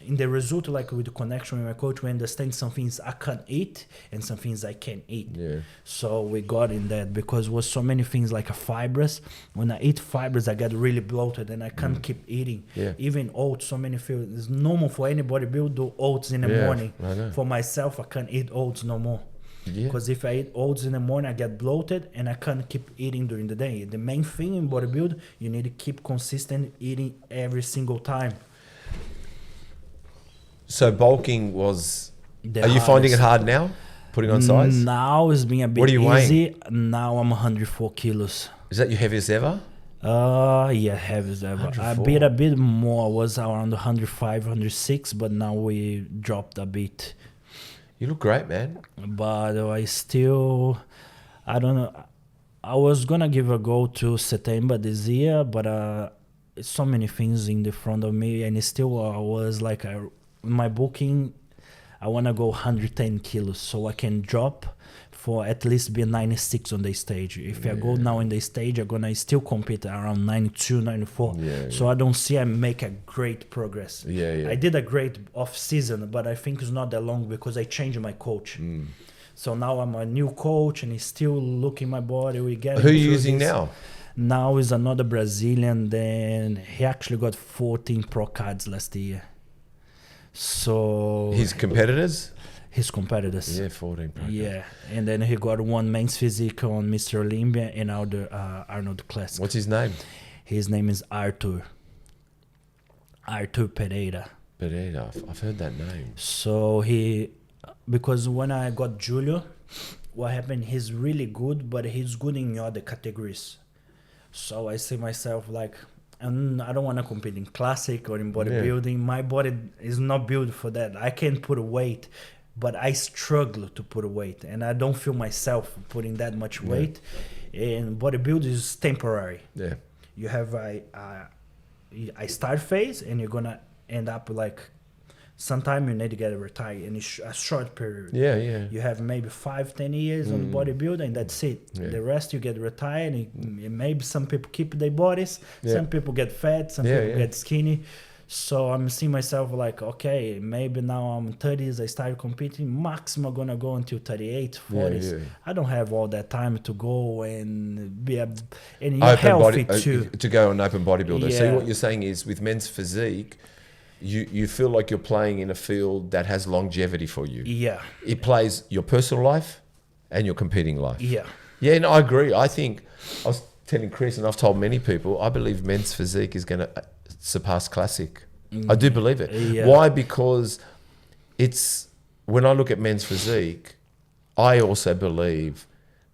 in the result, like with the connection with my coach, we understand some things I can't eat and some things I can eat. Yeah. So we got in that because was so many things like fibers. When I eat fibers, I get really bloated and I can't keep eating. Yeah. Even oats, so many feel it's normal for anybody to do oats in the Yeah, morning. I know. For myself, I can't eat oats no more. Yeah. Because if I eat oats in the morning, I get bloated and I can't keep eating during the day. The main thing in bodybuilding, you need to keep consistent eating every single time. So bulking was. The Are you finding it hardest. hard now? Putting on size? Now it's been a bit What are you easy. Now I'm 104 kilos. Is that your heaviest ever? Yeah, heaviest ever. I 104. beat a bit more. I was around 105, 106, but now we dropped a bit. You look great, man. But I still, I don't know. I was gonna give a go to September this year, but so many things in the front of me, and it still I was like, my booking, I wanna go 110 kilos so I can drop for at least be 96 on the stage. If I go now in the stage, I'm gonna still compete around 92, 94. Yeah, so I don't see I make a great progress. Yeah. I did a great off season, but I think it's not that long because I changed my coach. So now I'm a new coach and he's still looking my body. We get Who are you using now? Now is another Brazilian. Then he actually got 14 pro cards last year. So His competitors? his competitors. Yeah, 14. Okay. Yeah, and then he got one men's physique on Mr. Olympia and Arnold Classic. What's his name? His name is Arthur Pereira. Pereira. I've heard that name. So because when I got Julio, what happened, he's really good, but he's good in other categories. So I see myself like, and I don't want to compete in classic or in bodybuilding. My body is not built for that. I can put a weight, but I struggle to put a weight, and I don't feel myself putting that much weight. And bodybuilding is temporary. Yeah. You have a start phase, and you're gonna end up like, sometime you need to get retired in a short period. Yeah. You have maybe 5-10 years on bodybuilding, and that's it. Yeah. The rest you get retired. And maybe some people keep their bodies, Yeah. some people get fat, some Yeah, people yeah. get skinny. So I'm seeing myself like, okay, maybe now I'm 30s, I started competing, maximum gonna go until 38, 40s. Yeah. I don't have all that time to go and be and you're Open healthy body too. to go an open bodybuilder. So Yeah. what you're saying is with men's physique, you feel like you're playing in a field that has longevity for you. Yeah, It plays your personal life and your competing life. yeah. Yeah, and I agree. I think I was telling Chris, and I've told many people, I believe men's physique is going to surpass classic. I do believe it. Yeah. Why? Because it's, when I look at men's physique, I also believe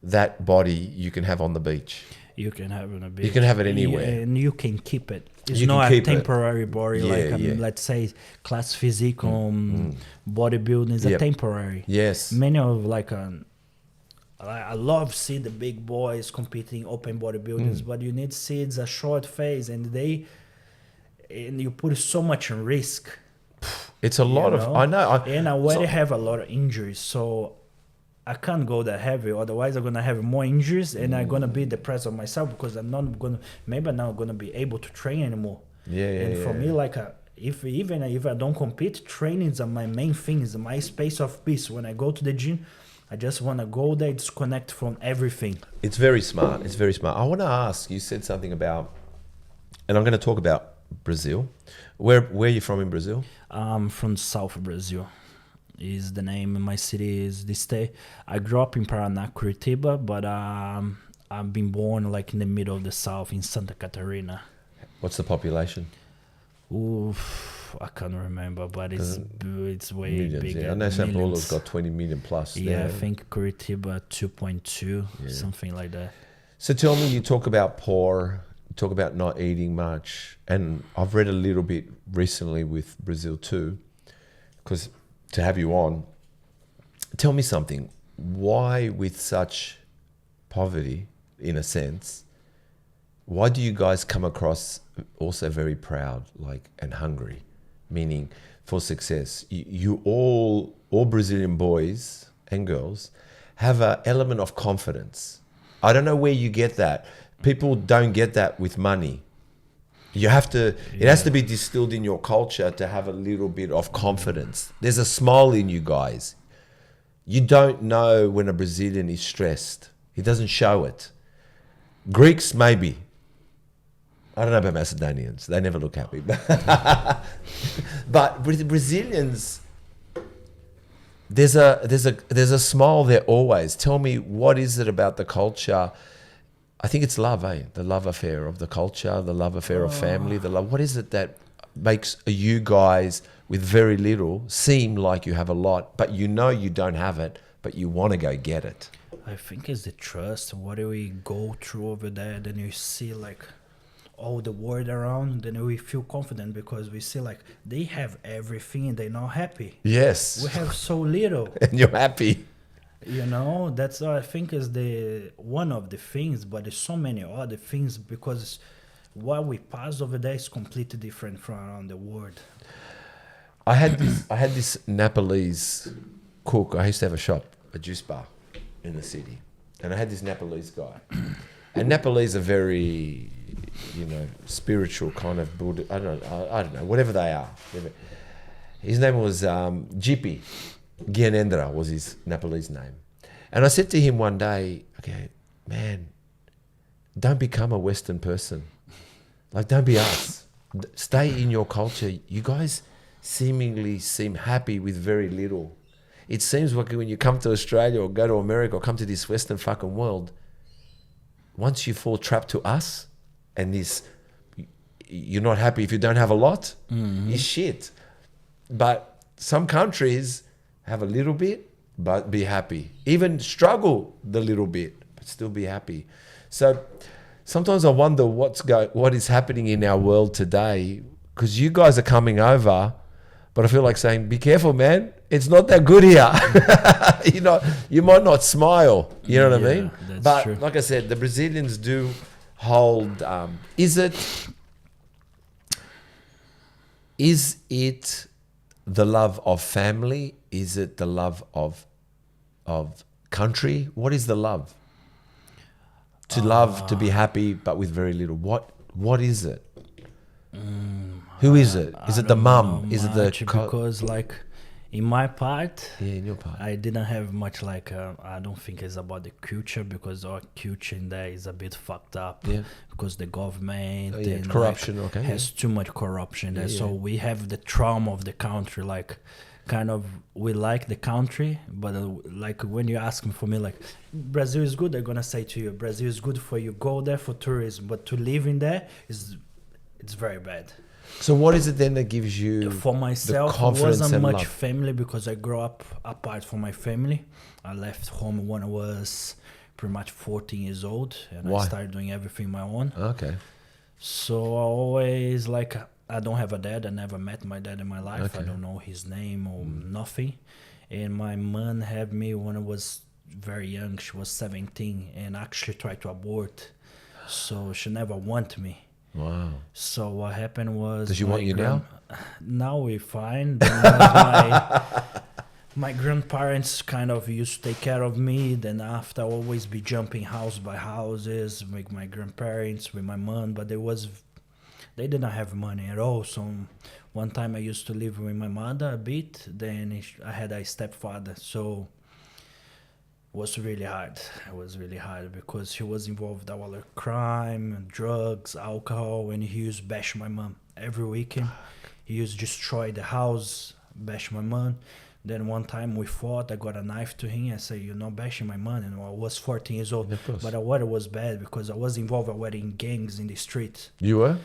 that body you can have on the beach. You can have it a bit. You can have it anywhere. Yeah, and you can keep it. It's You can not a keep it. temporary body Yeah, like yeah. let's say class physique on bodybuilding is a Yep. temporary. Yes. Many of like I love see the big boys competing open bodybuildings, but you need to see it's a short phase and you put so much in risk. It's a lot of, I know. And I already have a lot of injuries, so I can't go that heavy. Otherwise, I'm gonna have more injuries, and I'm gonna be depressed on myself because I'm not gonna be able to train anymore. And for me, like if I don't compete, trainings are my main things, my space of peace. When I go to the gym, I just want to go there, disconnect from everything. It's very smart. It's very smart. I want to ask, you said something about, and I'm going to talk about Brazil. Where are you from in Brazil? I'm from South Brazil. Is the name of my city is the state. I grew up in Paraná, Curitiba, but I've been born like in the middle of the South in Santa Catarina. What's the population? Oof, I can't remember, but it's way Millions, bigger. yeah. I know São Paulo's Millions. got 20 million plus. Yeah, there. I think Curitiba 2.2, something like that. So tell me, you talk about poor, you talk about not eating much, and I've read a little bit recently with Brazil too, because to have you on, tell me something. Why, with such poverty, in a sense, why do you guys come across also very proud, like, and hungry, meaning for success? You all Brazilian boys and girls have an element of confidence. I don't know where you get that. People don't get that with money. You have to, it has to be distilled in your culture to have a little bit of confidence. There's a smile in you guys. You don't know when a Brazilian is stressed. He doesn't show it. Greeks, maybe. I don't know about Macedonians. They never look happy. But with the Brazilians, there's a smile there always. Tell me, what is it about the culture? I think it's love, eh? The love affair of the culture, the love affair of family, the love. What is it that makes you guys with very little seem like you have a lot, but you know you don't have it, but you want to go get it? I think it's the trust. What do we go through over there? Then you see like all the world around, then we feel confident because we see like they have everything and they're not happy. Yes. We have so little. And you're happy. You know, that's I think is the one of the things, but there's so many other things because what we pass over there is completely different from around the world. I had this Nepalese cook. I used to have a shop, a juice bar in the city, and I had this Nepalese guy. And Nepalese are very, spiritual kind of Buddha. I don't know, whatever they are. His name was Jipi. Gyanendra was his Nepalese name. And I said to him one day, okay, man, don't become a Western person. Like, don't be us. Stay in your culture. You guys seemingly seem happy with very little. It seems like when you come to Australia or go to America or come to this Western fucking world, once you fall trapped to us and this, you're not happy if you don't have a lot, is shit. But some countries have a little bit, but be happy. Even struggle the little bit, but still be happy. So sometimes I wonder what is happening in our world today, because you guys are coming over, but I feel like saying, be careful, man. It's not that good here. You might not smile. You know what I mean? But true. Like I said, the Brazilians do hold. Is it the love of family? Is it the love of country? What is the love? To love, to be happy, but with very little. What is it? Who is it? Is it the mum? Is it the because like in my part, in your part, I didn't have much like I don't think it's about the culture because our culture in there is a bit fucked up because the government and corruption has too much corruption there. So we have the trauma of the country, like kind of we like the country, but like when you ask me for me like Brazil is good, they're gonna say to you Brazil is good for you, go there for tourism, but to live in there it's very bad. So what is it then that gives you for myself? The confidence wasn't and much love? Family because I grew up apart from my family. I left home when I was pretty much 14 years old, and I started doing everything my own. Okay. So I always like I don't have a dad. I never met my dad in my life. I don't know his name or nothing. And my mom had me when I was very young. She was 17 and actually tried to abort. So she never wanted me. Wow. So what happened was... Does she want you now? Now we're fine. My grandparents kind of used to take care of me. Then after, I always be jumping house by houses with my grandparents, with my mom. But they didn't have money at all. So one time I used to live with my mother a bit. Then I had a stepfather. So was really hard. It was really hard because he was involved in all the crime, drugs, alcohol, and he used to bash my mom every weekend. He used to destroy the house, bash my mom. Then one time we fought. I got a knife to him. I said, "You're not bashing my mom." And I was 14 years old. But what was bad because I was involved already in gangs in the street. You were?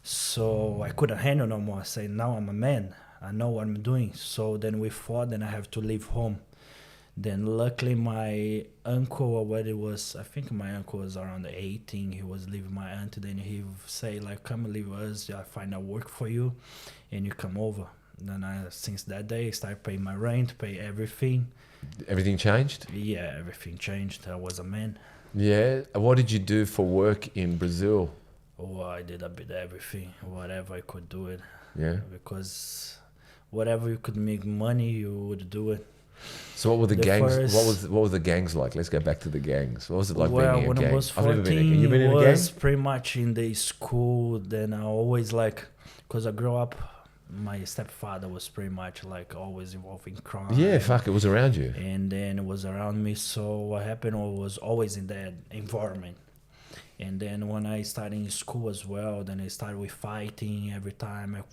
So I couldn't handle no more. I said, now I'm a man. I know what I'm doing. So then we fought, and I have to leave home. Then luckily my uncle already was, I think my uncle was around 18. He was leaving my aunt. Then he would say like, come leave us. I find a work for you and you come over. Then since that day, I started paying my rent, pay everything. Everything changed? Yeah, everything changed. I was a man. Yeah. What did you do for work in Brazil? Oh, I did a bit of everything. Whatever I could do it. Yeah. Because whatever you could make money, you would do it. So what were the The gangs? first- What were the gangs like? Let's go back to the gangs. What was it like Well, being in a when gang? I was I've never been 14, in. You been in a gang? was pretty much in the school. Then I always like, because I grew up, my stepfather was pretty much like always involved in crime. Yeah, fuck, it was around you. And then it was around me. So what happened was always in that environment. And then when I started in school as well, then I started with fighting every time. I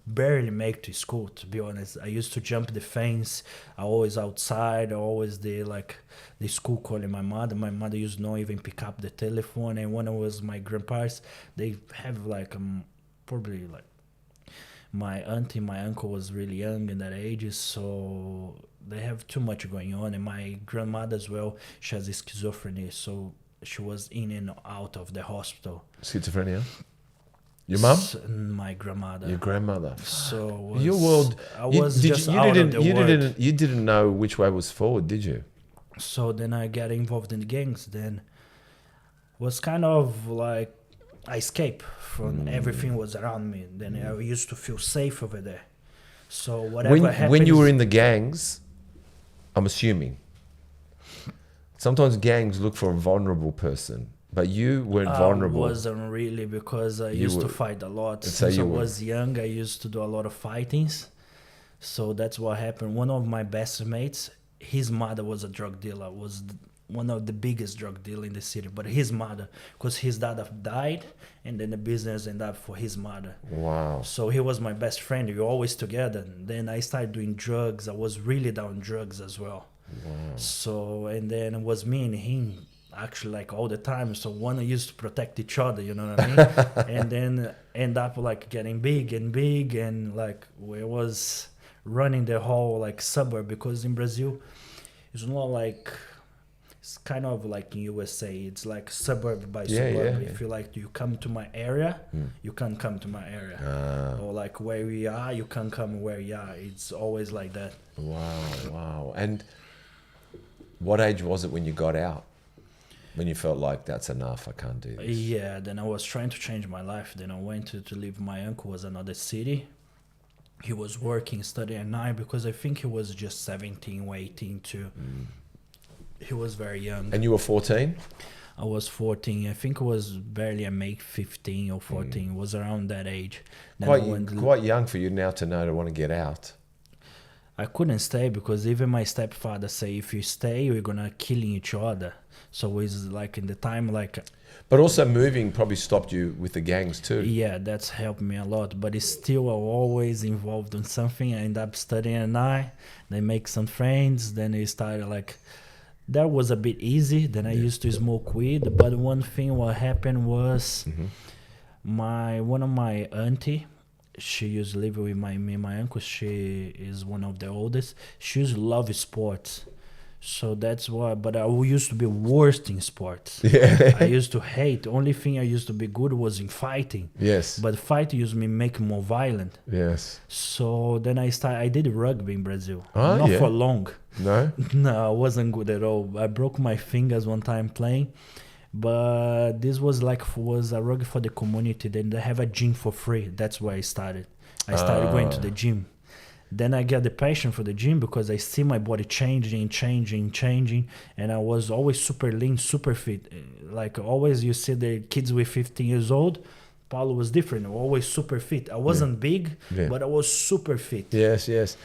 barely make to school, to be honest. I used to jump the fence. I always outside. I always did like the school calling my mother. My mother used to not even pick up the telephone. And when it was my grandparents, they have like probably like my auntie, my uncle was really young in that age, so they have too much going on. And my grandmother as well, she has schizophrenia, so she was in and out of the hospital. Schizophrenia? Your mum? My grandmother. Your grandmother? So Your world. I was just out of the world. You didn't know which way was forward, did you? So then I got involved in the gangs. Then was kind of like I escaped from everything was around me. Then I used to feel safe over there. So whatever happened. When you were in the gangs, I'm assuming, sometimes gangs look for a vulnerable person, but you weren't vulnerable. I wasn't really, because I used to fight a lot. So Since I was young, I used to do a lot of fightings. So that's what happened. One of my best mates, his mother was a drug dealer, was one of the biggest drug dealer in the city. But his mother, because his dad died, and then the business ended up for his mother. Wow. So he was my best friend. We were always together. Then I started doing drugs. I was really down drugs as well. Wow. So, and then it was me and him actually like all the time. So one used to protect each other, you know what I mean? And then end up like getting big and like we was running the whole like suburb, because in Brazil it's not like, it's kind of like in USA, it's like suburb by suburb. If you like, you come to my area, you can't come to my area. Or like where we are, you can't come where we are. It's always like that. Wow. And what age was it when you got out? When you felt like that's enough, I can't do this? Yeah, then I was trying to change my life. Then I went to live. My uncle was another city. He was working, studying at night, because I think he was just 17 or 18 too. He was very young. And you were 14? I was 14. I think it was barely a make 15 or 14. It was around that age. Then Quite young for you now to know to want to get out. I couldn't stay, because even my stepfather say, if you stay, we're gonna kill each other. So it's like in the time like. But also moving probably stopped you with the gangs too. Yeah, that's helped me a lot. But it's still always involved in something. I end up studying at night. Then make some friends. Then it started like. That was a bit easy. Then I used to smoke weed. But one thing what happened was one of my auntie, she used to live with me and my uncle. She is one of the oldest. She used to love sports. So that's why, but I used to be worst in sports. Yeah. I used to hate. The only thing I used to be good was in fighting. Yes. But fighting used to make me more violent. Yes. So then I did rugby in Brazil. Oh, Not yeah. for long. No? No, I wasn't good at all. I broke my fingers one time playing. But this was a rugby for the community. Then they have a gym for free. That's where I started. I started going to the gym. Then I get the passion for the gym, because I see my body changing. And I was always super lean, super fit. Like always you see the kids with 15 years old. Paulo was different. Always super fit. I wasn't big, but I was super fit. Yes.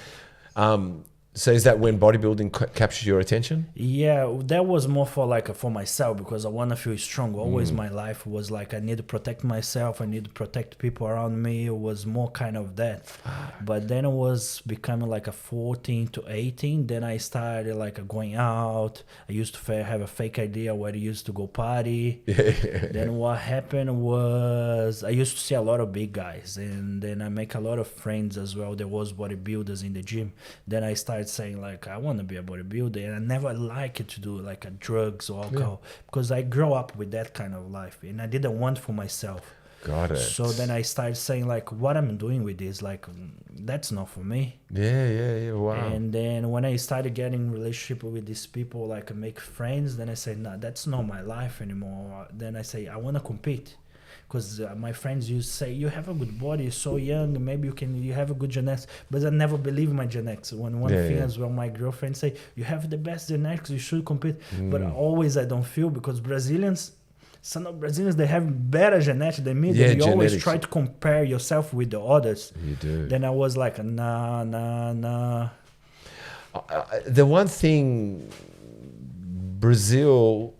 So is that when bodybuilding captures your attention? Yeah, that was more for myself, because I want to feel strong. Always my life was like I need to protect myself. I need to protect people around me. It was more kind of that. But then it was becoming like a 14 to 18. Then I started like going out. I used to have a fake idea where I used to go party. Then what happened was I used to see a lot of big guys. And then I make a lot of friends as well. There was bodybuilders in the gym. Then I started saying like I want to be a bodybuilder, and I never liked it to do like drugs or alcohol, because I grew up with that kind of life and I didn't want for myself. Got it. So then I started saying like what I'm doing with this, like that's not for me. Yeah. Wow. And then when I started getting relationship with these people, like make friends, then I say, no, that's not my life anymore. Then I say I want to compete. because my friends used to say, you have a good body, you're so young, maybe you have a good genetics, but I never believe my genetics. When one thing as well, my girlfriend say, you have the best genetics, you should compete, but always I don't feel, because some of Brazilians, they have better genetics than me. Yeah, you always genetics. try to compare yourself with the others. You do. Then I was like, nah. The one thing, Brazil,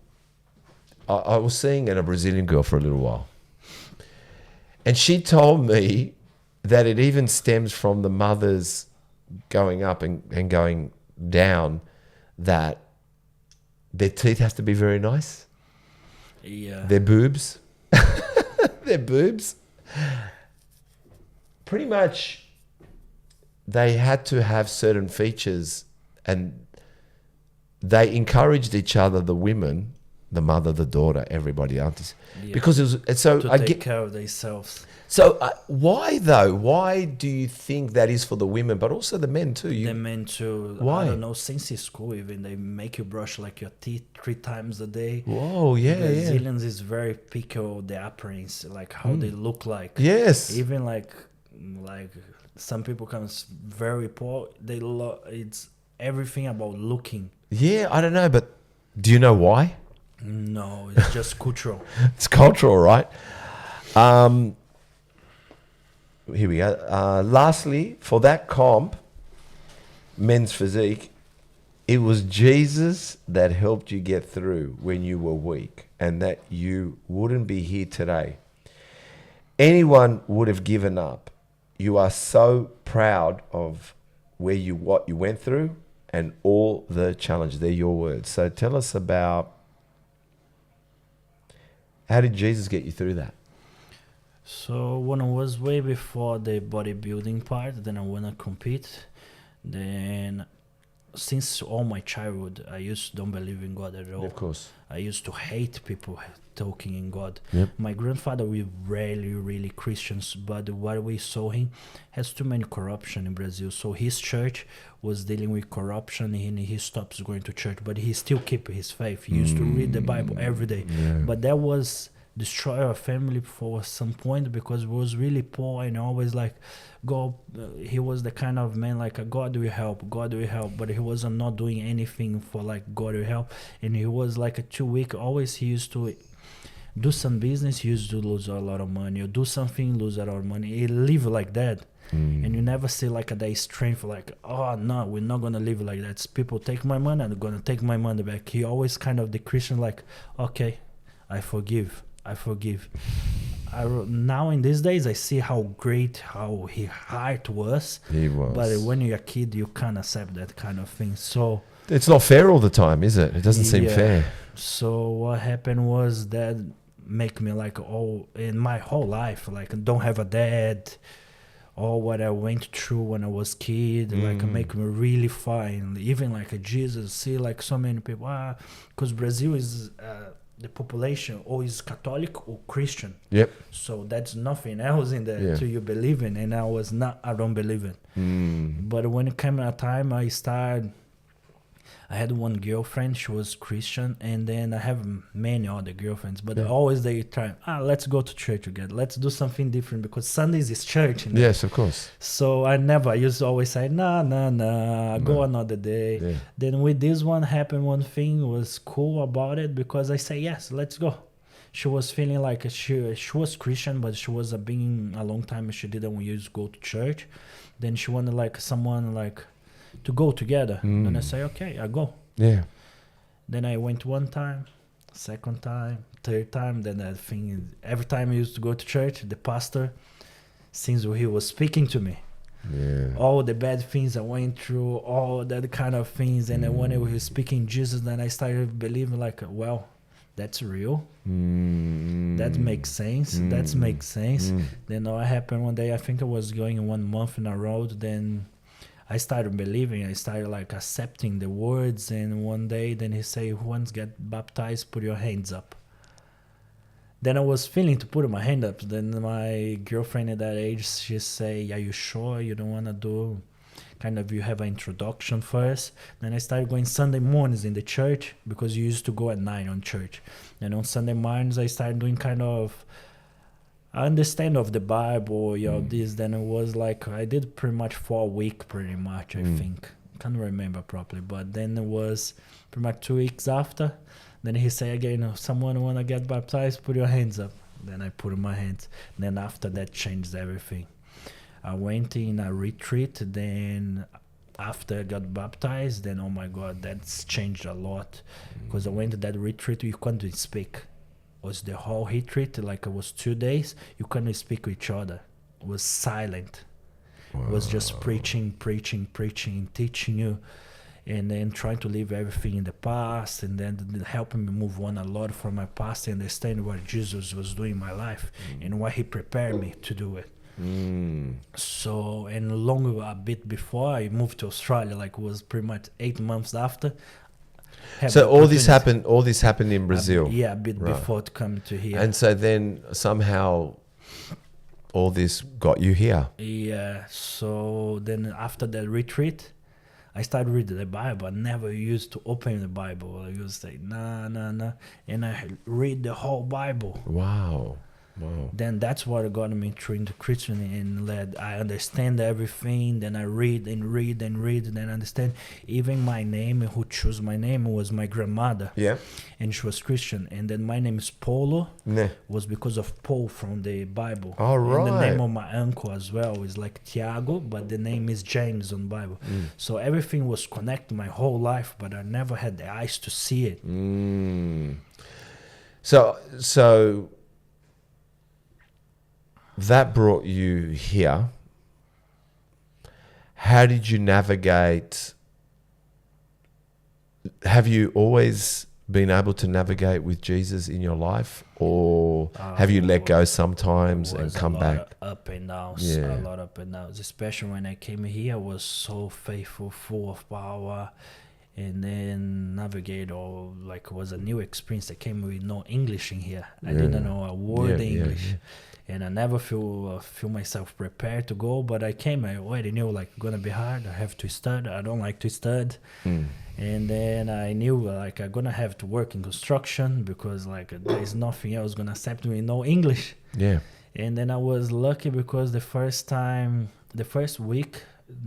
I was seeing a Brazilian girl for a little while. And she told me that it even stems from the mothers going up and going down, that their teeth has to be very nice. Yeah. Their boobs. Their boobs. Pretty much they had to have certain features, and they encouraged each other, the women, the mother, the daughter, everybody else, because it was. And so to I take get. care of themselves. So why though? Why do you think that is for the women, but also the men too? The men too. Why? I don't know. Since in school, even they make you brush like your teeth 3 times a day. Whoa, yeah, Brazilians is very picky of the appearance, like how they look like. Yes. Even like some people comes very poor. It's everything about looking. Yeah, I don't know, but do you know why? No, it's just cultural. It's cultural, right? Here we go. Lastly, for that comp, men's physique, it was Jesus that helped you get through when you were weak, and that you wouldn't be here today. Anyone would have given up. You are so proud of what you went through and all the challenges. They're your words. So tell us about, how did Jesus get you through that? So when I was way before the bodybuilding part, then I wanna compete. Then since all my childhood, I used to don't believe in God at all. Of course. I used to hate people talking in God. Yep. My grandfather, we really Christians, but what we saw him has too many corruption in Brazil. So his church was dealing with corruption, and he stops going to church, but he still keep his faith. He used to read the Bible every day. Yeah. But that was destroy our family for some point, because he was really poor and always like God. He was the kind of man like God will help, but he wasn't not doing anything for like God will help. And he was like a 2 week. Always he used to do some business, he used to lose a lot of money, or do something, lose a lot of money. He live like that. And you never see like a day strength, like, oh no, we're not gonna live like that. It's people take my money, I'm gonna take my money back. He always kind of the Christian, like, okay, I forgive. Now in these days, I see how great, how he heart was. He was. But when you're a kid, you can't accept that kind of thing. So It's not fair all the time, is it? It doesn't seem fair. So what happened was that make me like all in my whole life, like don't have a dad, all what I went through when I was kid, like make me really fine. Even like a Jesus, see like so many people, because Brazil is the population or is Catholic or Christian. Yep. So that's nothing else in there to you believe in, and I don't believe in. But when it came a time I had one girlfriend, she was Christian, and then I have many other girlfriends, but always they try, let's go to church together, let's do something different, because Sundays is church. Yes, of course. So I used to always say, nah, go another day. Yeah. Then with this one happened, one thing was cool about it, because I say, yes, let's go. She was feeling like she was Christian, but she was being a long time she didn't used to go to church. Then she wanted like someone like to go together. And I say, okay, I go. Yeah. Then I went one time, second time, third time. Then I think every time I used to go to church, the pastor, since he was speaking to me, all the bad things I went through, all that kind of things. And then when he was speaking Jesus, then I started believing like, well, that's real. That makes sense. That makes sense. Then what happened one day, I think I was going 1 month in a row. Then I started believing. I started like accepting the words. And one day, then he say, who wants to get baptized? Put your hands up. Then I was feeling to put my hand up. Then my girlfriend at that age, she say, are you sure you don't want to do kind of, you have an introduction first? Then I started going Sunday mornings in the church, because you used to go at 9 on church. And on Sunday mornings, I started doing kind of I understand of the Bible, this. Then it was like I did pretty much for a week, pretty much. I think can't remember properly, but then it was pretty much 2 weeks after. Then he said again, someone wanna get baptized? Put your hands up. Then I put my hands. Then after that changed everything. I went in a retreat. Then after I got baptized, then oh my God, that's changed a lot. Because I went to that retreat, you couldn't speak. Was the whole retreat, like it was 2 days, you couldn't speak with each other. It was silent. It was just preaching, teaching you, and then trying to leave everything in the past, and then helping me move on a lot from my past and understand what Jesus was doing in my life and what he prepared me to do it. So, and long a bit before I moved to Australia, like it was pretty much 8 months after. So all this happened in Brazil. A bit before to come to here. And so then somehow all this got you here. Yeah. So then after that retreat, I started reading the Bible. I never used to open the Bible. I used to say, nah. And I read the whole Bible. Wow. Then that's what got me into Christianity, and led. I understand everything. Then I read and then understand. Even my name, who chose my name was my grandmother. Yeah. And she was Christian. And then my name is Paulo. Yeah. Was because of Paul from the Bible. All right. And the name of my uncle as well is like Tiago, but the name is James on the Bible. So everything was connected my whole life, but I never had the eyes to see it. So that brought you here. How did you navigate? Have you always been able to navigate with Jesus in your life, or have you let go sometimes and come back? Up and downs, a lot up and downs. Especially when I came here, I was so faithful, full of power, and then navigate all like it was a new experience. I came with no English in here. I didn't know a word English. And I never feel myself prepared to go, but I came. I already knew like gonna be hard. I have to study. I don't like to study, and then I knew like I'm gonna have to work in construction because like there's nothing else gonna accept me no English. Yeah. And then I was lucky because the first week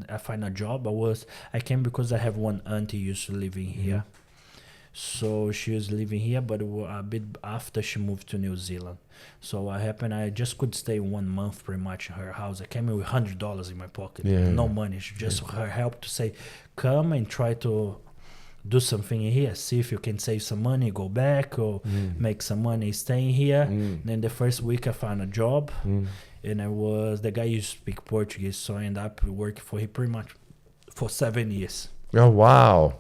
I find a job. I came because I have one auntie used to living here. So she was living here, but a bit after she moved to New Zealand. So what happened, I just could stay 1 month pretty much in her house. I came in with $100 in my pocket, no money. She just her help to say, come and try to do something in here. See if you can save some money, go back, or make some money staying here. Then the first week I found a job, and the guy used to speak Portuguese, so I ended up working for him pretty much for 7 years. Oh, wow.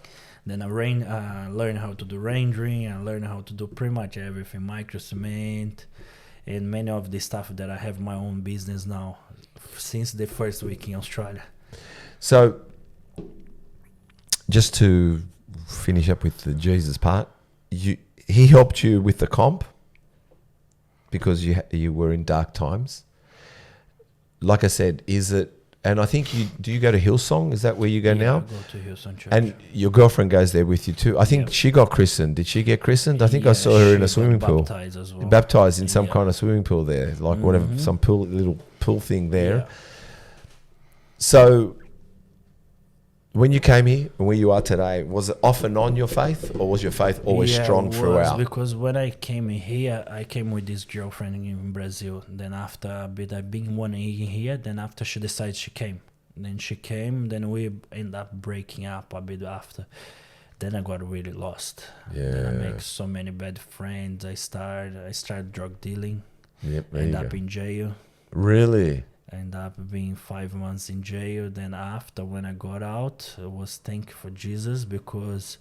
Then I learned how to do rendering. I learned how to do pretty much everything, micro cement, and many of the stuff that I have my own business now since the first week in Australia. So, just to finish up with the Jesus part, he helped you with the comp because you were in dark times. Like I said, and I think do you go to Hillsong? Is that where you go now? I go to Hillsong Church. And your girlfriend goes there with you too. I think she got christened. Did she get christened? I think I saw her in a swimming pool. Baptized as well. Baptized in some kind of swimming pool there, like whatever, some little pool thing there. Yeah. So when you came here and where you are today, was it off and on your faith, or was your faith always strong throughout? Because when I came here, I came with this girlfriend in Brazil. Then after a bit, I've been 1 year here. Then after she decided she came. Then she came. Then we end up breaking up a bit after. Then I got really lost. Yeah. Then I make so many bad friends. I started drug dealing. Yep. End up in jail. Really? End up being 5 months in jail. Then after, when I got out, I was thankful for Jesus because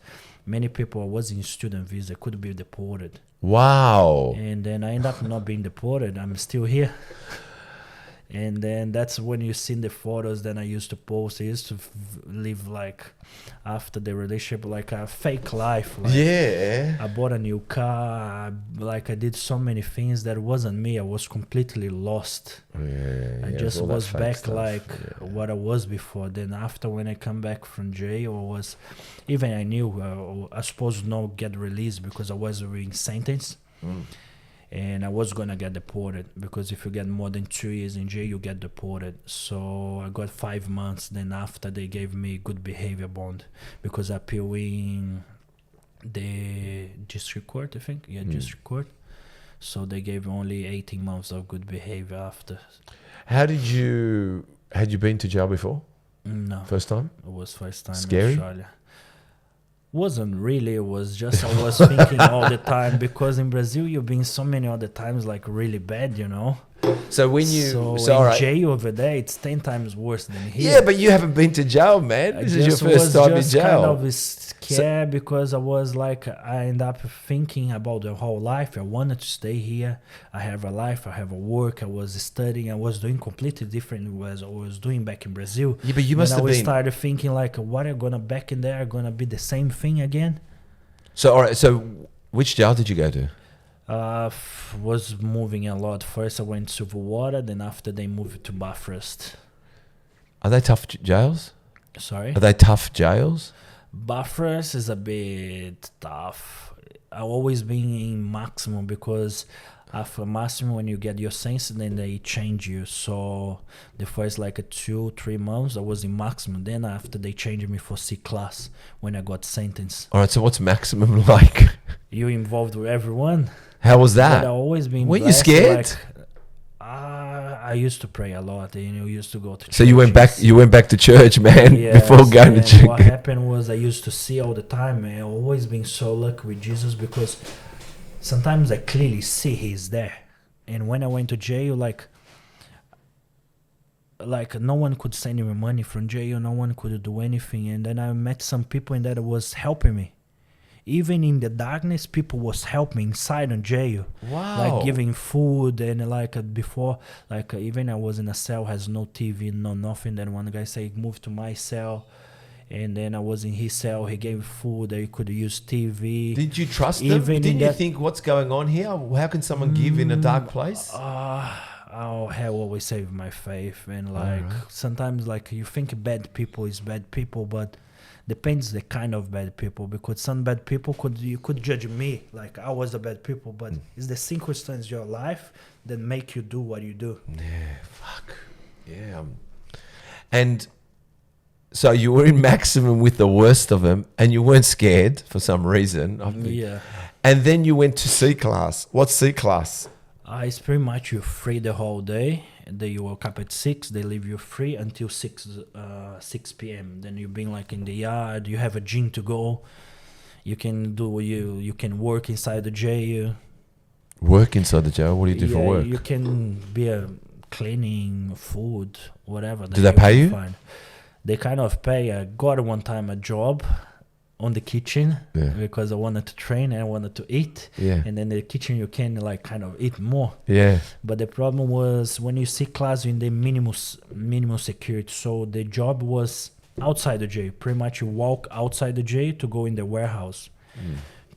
many people was in student visa could be deported. Wow. And then I end up not being deported. I'm still here. And then that's when you see the photos that I used to post. I used to live like after the relationship, like a fake life. Like, yeah. I bought a new car. I did so many things that wasn't me. I was completely lost. I just was back what I was before. Then after when I come back from jail, I knew I was supposed to not get released because I was being sentenced. and I was gonna get deported because if you get more than 2 years in jail, you get deported. So I got 5 months. Then after they gave me good behavior bond because I appeal in the district court, I think. Yeah, district court. So they gave only 18 months of good behavior after. Had you been to jail before? No, First time? it was first time Scary? in Australia. Wasn't really. It was just I was thinking all the time because in Brazil you've been so many other times like really bad, you know. So when you So in jail over there, it's 10 times worse than here. yeah, but you haven't been to jail, man. I This is your just first was time in just jail. kind of scared because I was like, I end up thinking about the whole life. I wanted to stay here. I have a life. I have a work. I was studying. I was doing completely different was I was doing back in Brazil. Yeah, but you must then have I been. started thinking like, what am gonna back in there? Gonna be the same thing again? So all right. So which jail did you go to? Was moving a lot. First I went to Silverwater. Then after they moved to Bathurst. Are they tough jails? Sorry. Are they tough jails? Bathurst is a bit tough. I've always been in maximum because after maximum when you get your sentence then they change you. So the first like 2-3 months I was in maximum. Then after they changed me for C class when I got sentenced. All right. So what's maximum like? You involved with everyone. How was But that? I've always been Weren't you blessed, scared? like, I used to pray a lot, used to go to So you went back. churches. You went back to church, man, Yes, before going to and church. what happened was I used to see all the time, man. I've always been so lucky with Jesus because sometimes I clearly see He's there. And when I went to jail, like no one could send me money from jail, no one could do anything. And then I met some people and that was helping me. Even in the darkness, people was helping inside on jail. Wow. Like giving food and like before, like even I was in a cell, has no TV, no nothing. Then one guy said, move to my cell. And then I was in his cell, he gave food, I could use TV. Did you trust them? Even Didn't in you that- think what's going on here? How can someone give in a dark place? Oh, hell always saved my faith. And like sometimes like you think bad people is bad people, but depends the kind of bad people because some bad people you could judge me like I was a bad people, but it's the circumstance of your life that make you do what you do. Yeah, fuck. Yeah. And so you were in maximum with the worst of them and you weren't scared for some reason. I think. Yeah. And then you went to C class. What's C class? It's pretty much you're free the whole day. Then you wake up at 6, they leave you free until 6 p.m. Then you've been like in the yard, you have a gym to go. You can do you can work inside the jail. Work inside the jail? What do you do for work? You can be cleaning, food, whatever. Do they pay you? Find. They kind of pay. I got one time a job on the kitchen because I wanted to train and I wanted to eat. Yeah. And then the kitchen you can like kind of eat more. Yeah. But the problem was when you see class in the minimum security. So the job was outside the jail. Pretty much you walk outside the jail to go in the warehouse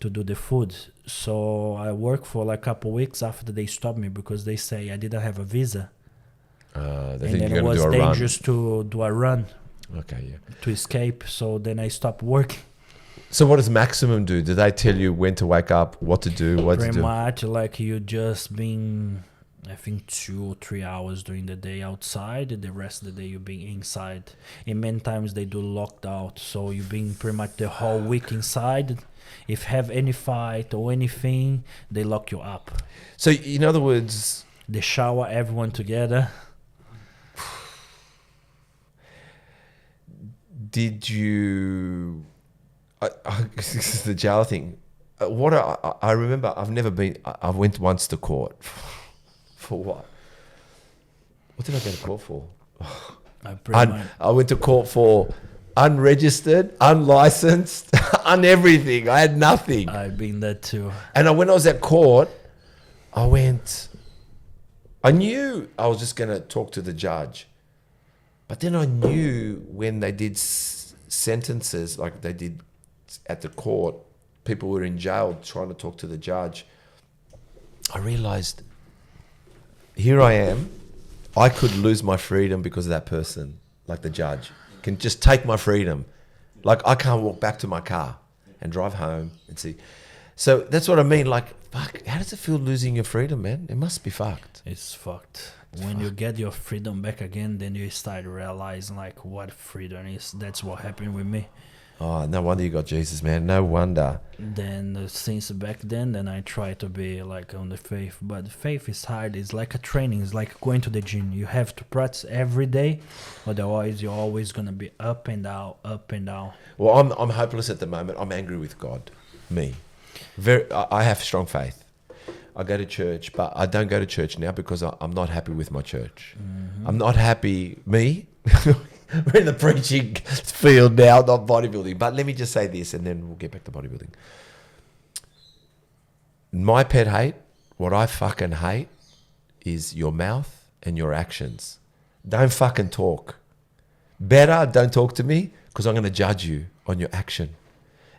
to do the food. So I worked for like a couple weeks after they stopped me because they say I didn't have a visa. They And think then you're it going to was do a dangerous to do a run run. Okay, yeah. to escape. So then I stopped working. So what does maximum do? Do they tell you when to wake up, what to do, what to Pretty do? much like you just been, I think 2 or 3 hours during the day outside, and the rest of the day you being inside. And many times they do locked out, so you being pretty much the whole week inside. If have any fight or anything, they lock you up. So in other words, They shower everyone together. did you? This is the jail thing. I remember. I've never been. I went once to court. For what? What did I go to court for? I went to court for unregistered, unlicensed, everything. I had nothing. I've been there too. And when I was at court, I knew I was just going to talk to the judge. But then I knew when they did sentences, like they did at the court, people were in jail trying to talk to the judge. I realized, here I am. I could lose my freedom because of that person, like the judge. Can just take my freedom. Like I can't walk back to my car and drive home and see. So that's what I mean. Like, fuck, how does it feel losing your freedom, man? It must be fucked. It's fucked. When you get your freedom back again, then you start realizing like what freedom is. That's what happened with me. Oh, no wonder you got Jesus, man. No wonder. Then since back then I try to be like on the faith, but faith is hard. It's like a training. It's like going to the gym. You have to practice every day, otherwise you're always gonna be up and down, up and down. Well, I'm hopeless at the moment. I'm angry with God. Me. I have strong faith. I go to church, but I don't go to church now because I'm not happy with my church. I'm not happy. Me? We're in the preaching field now, not bodybuilding. But let me just say this, and then we'll get back to bodybuilding. My pet hate, what I fucking hate, is your mouth and your actions. Don't fucking talk. Better don't talk to me because I'm going to judge you on your action.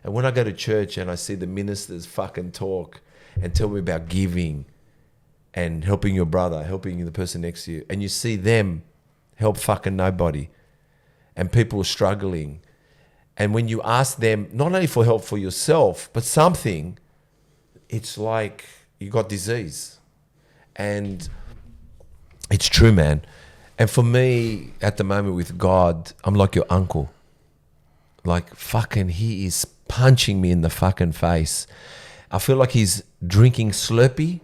And when I go to church and I see the ministers fucking talk and tell me about giving and helping your brother, helping the person next to you, and you see them help fucking nobody, and people are struggling, and when you ask them not only for help for yourself but something, it's like you got disease. And it's true, man. And for me at the moment with God, I'm like your uncle. Like fucking he is punching me in the fucking face. I feel like he's drinking Slurpee,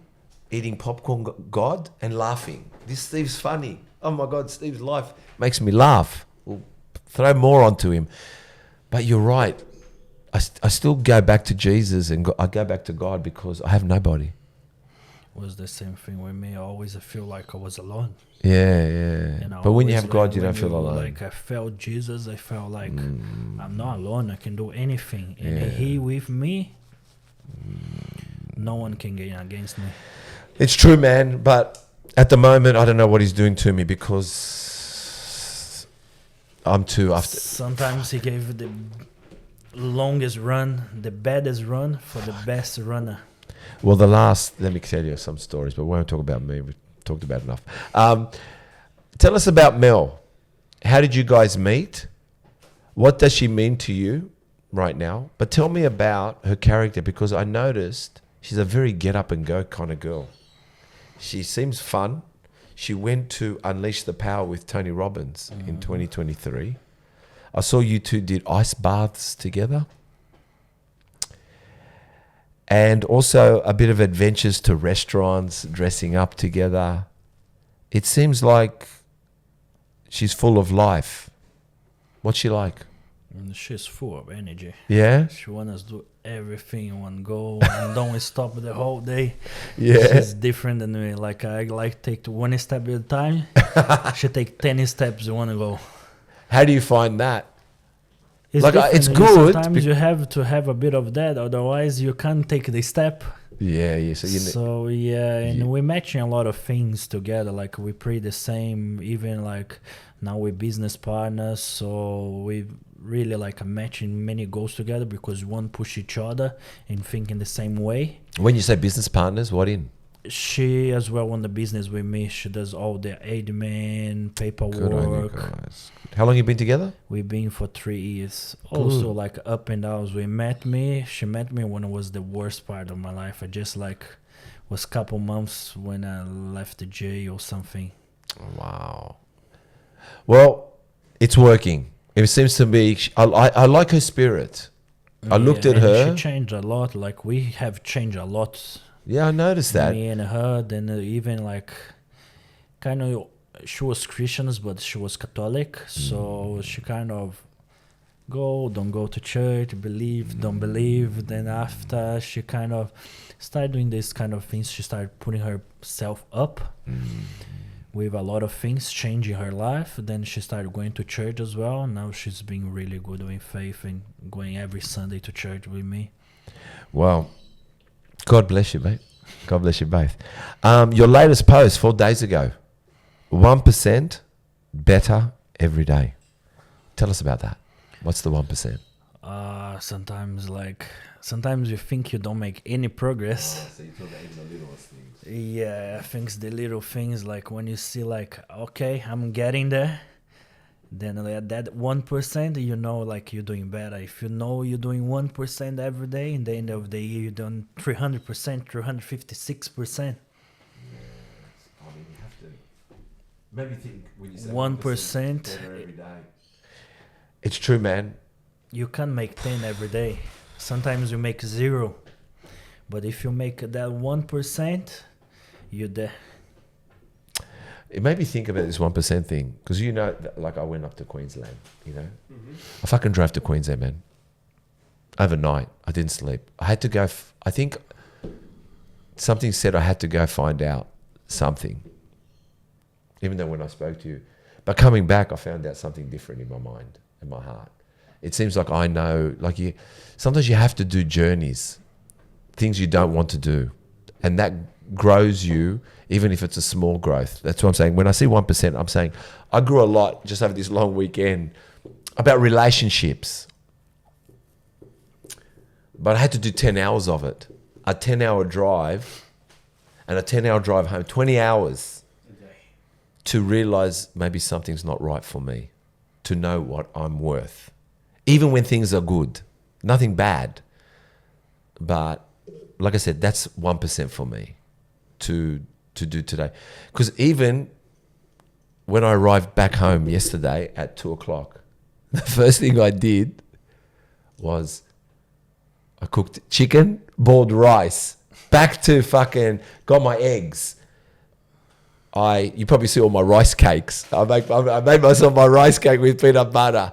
eating popcorn, God, and laughing. This Steve's funny. Oh my God, Steve's life makes me laugh. We'll throw more onto him. But you're right. I still go back to Jesus and I go back to God because I have nobody. It was the same thing with me. I always feel like I was alone. Yeah. But when you have God, you don't feel alone. Like I felt Jesus, I felt like I'm not alone. I can do anything. And he with me, no one can get against me. It's true, man. But at the moment, I don't know what he's doing to me because I'm too after. Sometimes he gave the longest run, the baddest run for the best runner. Well, let me tell you some stories, but we won't talk about me. We've talked about enough. Tell us about Mel. How did you guys meet? What does she mean to you right now? But tell me about her character, because I noticed she's a very get up and go kind of girl. She seems fun. She went to Unleash the Power with Tony Robbins in 2023. I saw you two did ice baths together. And also a bit of adventures to restaurants, dressing up together. It seems like she's full of life. What's she like? She's full of energy. Yeah? She wants to do everything in one go and don't stop the whole day. Yeah. She's different than me. Like I like take one step at a time. She take 10 steps in one go. How do you find that? It's like different. it's good. Sometimes you have to have a bit of that, otherwise you can't take the step. Yeah. So and we're matching a lot of things together. Like we pray the same, even like now we're business partners. So we really like matching many goals together because we want to push each other and think in the same way. When you say business partners, what in? She as well on the business with me. She does all the admin, paperwork. Good on you guys. How long you been together? We've been for 3 years. Also like up and downs. She met me when it was the worst part of my life. I just like was couple months when I left the jail or something. Wow. Well, it's working. It seems to be. I like her spirit. I looked at her. She changed a lot. Like we have changed a lot. Yeah, I noticed that. Me and her. Then even like kind of she was Christians, but she was Catholic. So she kind of don't go to church, believe, don't believe. Then after she kind of started doing this kind of things, she started putting herself up with a lot of things, changing her life. Then she started going to church as well. Now she's being really good with faith and going every Sunday to church with me. Wow. God bless you, mate. God bless you both. Your latest post 4 days ago, 1% better every day. Tell us about that. What's the 1%? Sometimes you think you don't make any progress. So you talk about even the littlest things. Yeah, I think the little things, like when you see like, okay, I'm getting there. Then at that 1%, you know, like you're doing better. If you know you're doing 1% every day, in the end of the year, you're doing 300%, 356%. I mean, you have to maybe think when you say 1% better every day. It's true, man. You can make 10 every day. Sometimes you make 0. But if you make that 1%, you're there. It made me think about this 1% thing because you know, like I went up to Queensland. You know, I fucking drove to Queensland, man. Overnight, I didn't sleep. I had to go. I think something said I had to go find out something. Even though when I spoke to you, but coming back, I found out something different in my mind and my heart. It seems like I know. Like you, sometimes you have to do journeys, things you don't want to do, and that grows you, even if it's a small growth. That's what I'm saying. When I see 1%, I'm saying I grew a lot just over this long weekend about relationships. But I had to do 10 hours of it. A 10-hour drive and a 10-hour drive home, 20 hours to realize maybe something's not right for me, to know what I'm worth. Even when things are good, nothing bad. But like I said, that's 1% for me to do today. Because even when I arrived back home yesterday at 2:00, the first thing I did was I cooked chicken, boiled rice, back to fucking, got my eggs. You probably see all my rice cakes. I made myself my rice cake with peanut butter.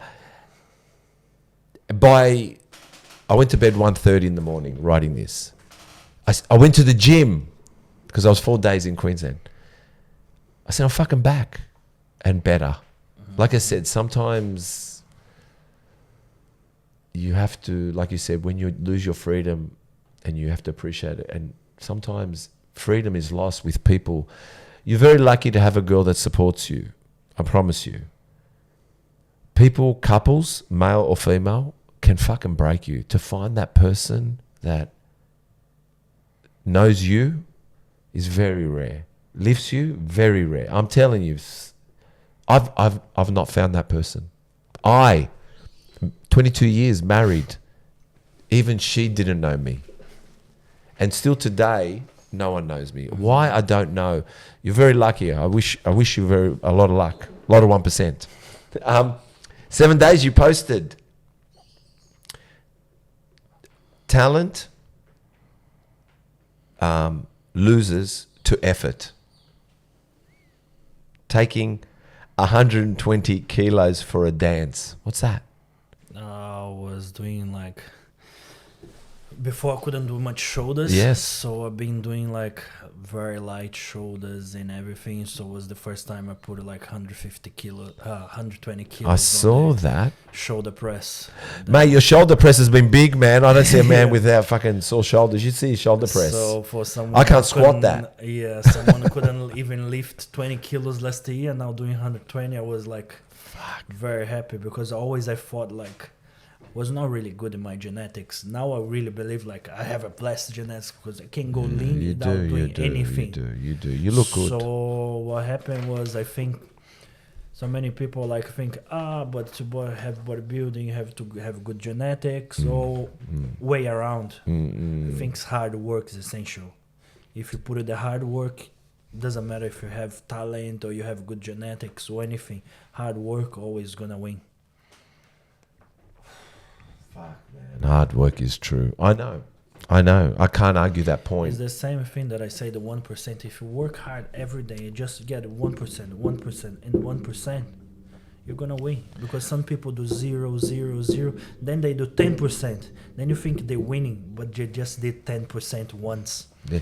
I went to bed 1:30 in the morning writing this. I went to the gym because I was 4 days in Queensland. I said, I'm fucking back and better. Like I said, sometimes you have to, like you said, when you lose your freedom and you have to appreciate it. And sometimes freedom is lost with people. You're very lucky to have a girl that supports you. I promise you. People, couples, male or female, can fucking break you. To find that person that knows you is very rare. Lifts you, very rare. I'm telling you, I've not found that person. 22 years married, even she didn't know me. And still today, no one knows me. Why? I don't know. You're very lucky. I wish you a lot of luck. A lot of 1%. 7 days you posted. Talent loses to effort. Taking 120 kilos for a dance. What's that? I was doing like, before I couldn't do much shoulders. Yes. So I've been doing like very light shoulders and everything. So it was the first time I put like 120 kilos. I saw on the that. shoulder press. Mate, your shoulder press has been big, man. I don't see a man without fucking sore shoulders. You see his shoulder press. So for someone I can't who squat couldn't- that. Yeah, someone who couldn't even lift 20 kilos last year, now doing 120, I was like very happy because always I thought like was not really good in my genetics. Now I really believe like I have a blessed genetics because I can go lean without doing anything. You do. You look good. So what happened was I think so many people like think but to have bodybuilding you have to have good genetics or way around. I think hard work is essential. If you put in the hard work, doesn't matter if you have talent or you have good genetics or anything. Hard work always gonna win. Fuck, man. Hard work is true. I know. I can't argue that point. It's the same thing that I say the 1%. If you work hard every day, you just get 1%, and 1%, you're gonna win. Because some people do 0, 0, 0, then they do 10%. Then you think they're winning, but they just did 10% once. Yeah.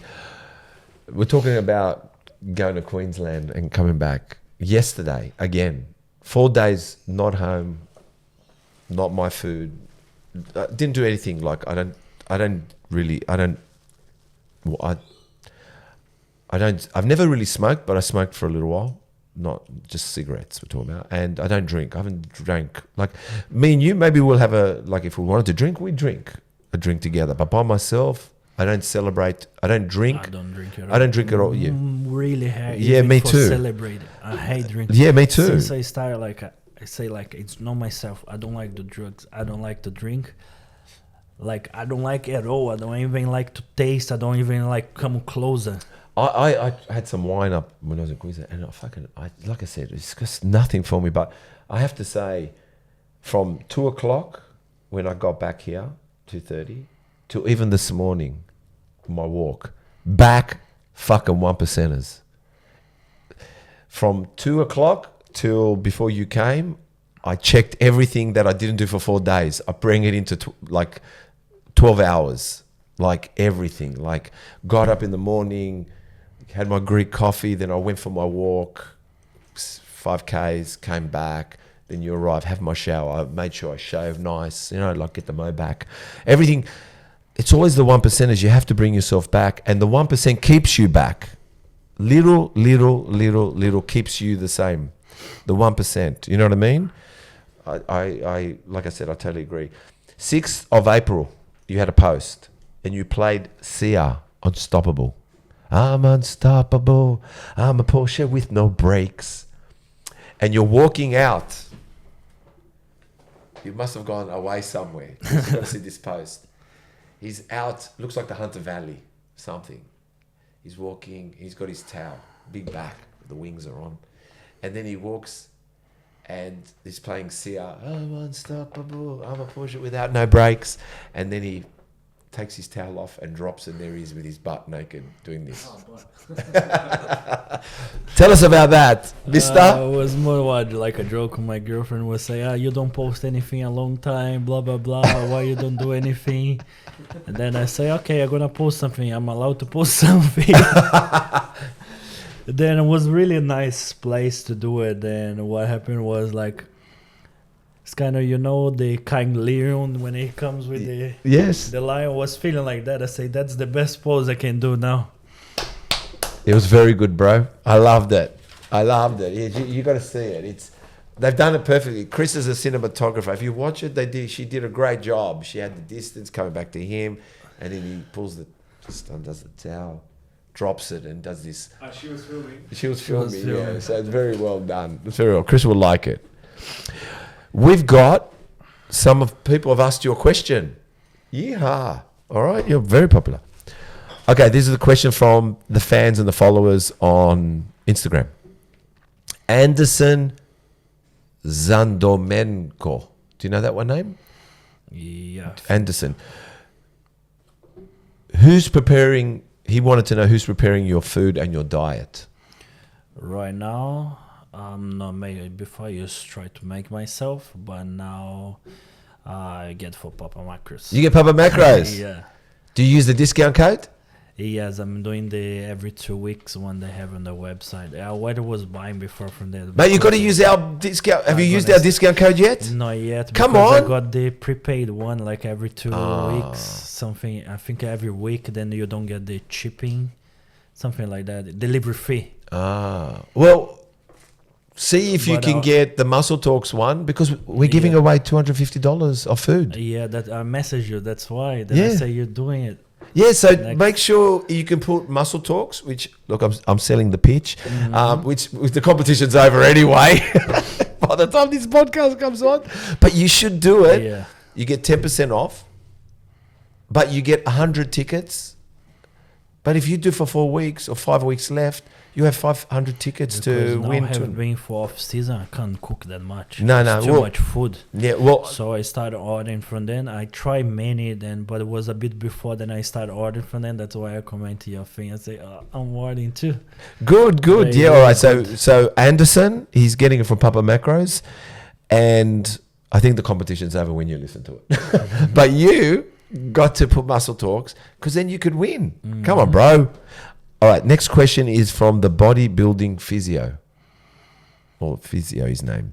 We're talking about going to Queensland and coming back. Yesterday, again, 4 days not home, not my food. I didn't do anything. Like I've never really smoked, but I smoked for a little while. Not just cigarettes we're talking about. And I don't drink. I haven't drank. Like me and you, maybe we'll have if we wanted to drink, we drink a drink together. But by myself, I don't celebrate. I don't drink. I don't drink at all. I don't drink at all. Yeah. Really hate. Yeah, me too. Celebrate. I hate drinking. Yeah, me too. Since I started, like I I say like it's not myself. I don't like the drugs. I don't like to drink. Like I don't like it at all. I don't even like to taste. I don't even like come closer. I had some wine up when I was in Queensland, and like I said, it's just nothing for me. But I have to say, from 2 o'clock when I got back here, 2:30, to even this morning, my walk back, fucking 1%ers. From 2 o'clock till before you came, I checked everything that I didn't do for 4 days. I bring it into 12 hours, like everything. Like got up in the morning, had my Greek coffee, then I went for my walk, 5Ks, came back, then you arrived, have my shower, I made sure I shaved nice, like get the mo back. Everything, it's always the 1%ers. You have to bring yourself back, and the 1% keeps you back. Little keeps you the same. The 1%, you know what I mean? I like I said, I totally agree. 6th of April, you had a post, and you played Sia, Unstoppable. I'm unstoppable. I'm a Porsche with no brakes. And you're walking out. You must have gone away somewhere. You've got to see this post. He's out, looks like the Hunter Valley, something. He's walking, he's got his towel, big back, the wings are on. And then he walks and he's playing Sia. I'm unstoppable. I'm a Porsche without no brakes. And then he takes his towel off and drops, and there he is with his butt naked doing this. Tell us about that, mister. It was more like a joke. My girlfriend would say, you don't post anything a long time, blah, blah, blah. Why you don't do anything? And then I say, okay, I'm going to post something. I'm allowed to post something. Then it was really a nice place to do it. Then what happened was like, it's kind of, the King Leon when he comes with the lion. Was feeling like that. I say, that's the best pose I can do now. It was very good, bro. I loved it. Yeah, you got to see it. They've done it perfectly. Chris is a cinematographer. If you watch it, she did a great job. She had the distance coming back to him, and then he pulls undoes the towel, drops it, and does this. She was filming. She was filming, yeah. So it's very well done. It's very well. Chris will like it. We've got people have asked you a question. Yeehaw. All right, you're very popular. Okay, this is the question from the fans and the followers on Instagram. Anderson Zandomenko. Do you know that one name? Yeah. Anderson. He wanted to know who's preparing your food and your diet. Right now, not maybe before I used to try to make myself, but now I get for Papa Macros. You get Papa Macros? Yeah. Do you use the discount code? Yes, I'm doing the every 2 weeks one they have on the website. I was buying before from there. Mate, you got to use our discount. Have you used our discount code yet? Not yet. Come on. I got the prepaid one like every 2 weeks. Something, I think every week, then you don't get the shipping. Something like that. Delivery fee. Well, see if you can get the Muscle Talks one, because we're giving away $250 of food. Yeah, that I message you. That's why. Then I say you're doing it. Yeah, so make sure you can put Muscle Talks, which, look, I'm selling the pitch, which the competition's over anyway by the time this podcast comes on. But you should do it. Yeah. You get 10% off, but you get 100 tickets. But if you do for 4 weeks or 5 weeks left, you have 500 tickets to win. I haven't been for off season. I can't cook that much. No, it's too much food. Yeah, well. So I started ordering from then. I tried many then, but it was a bit before. Then I started ordering from then. That's why I comment your thing. I say, I'm ordering too. Good. Yeah, all right. So Anderson, he's getting it from Papa Macros, and I think the competition's over when you listen to it. But you got to put Muscle Talks, because then you could win. Come on, bro. All right, next question is from the Bodybuilding Physio. Or Physio, his name.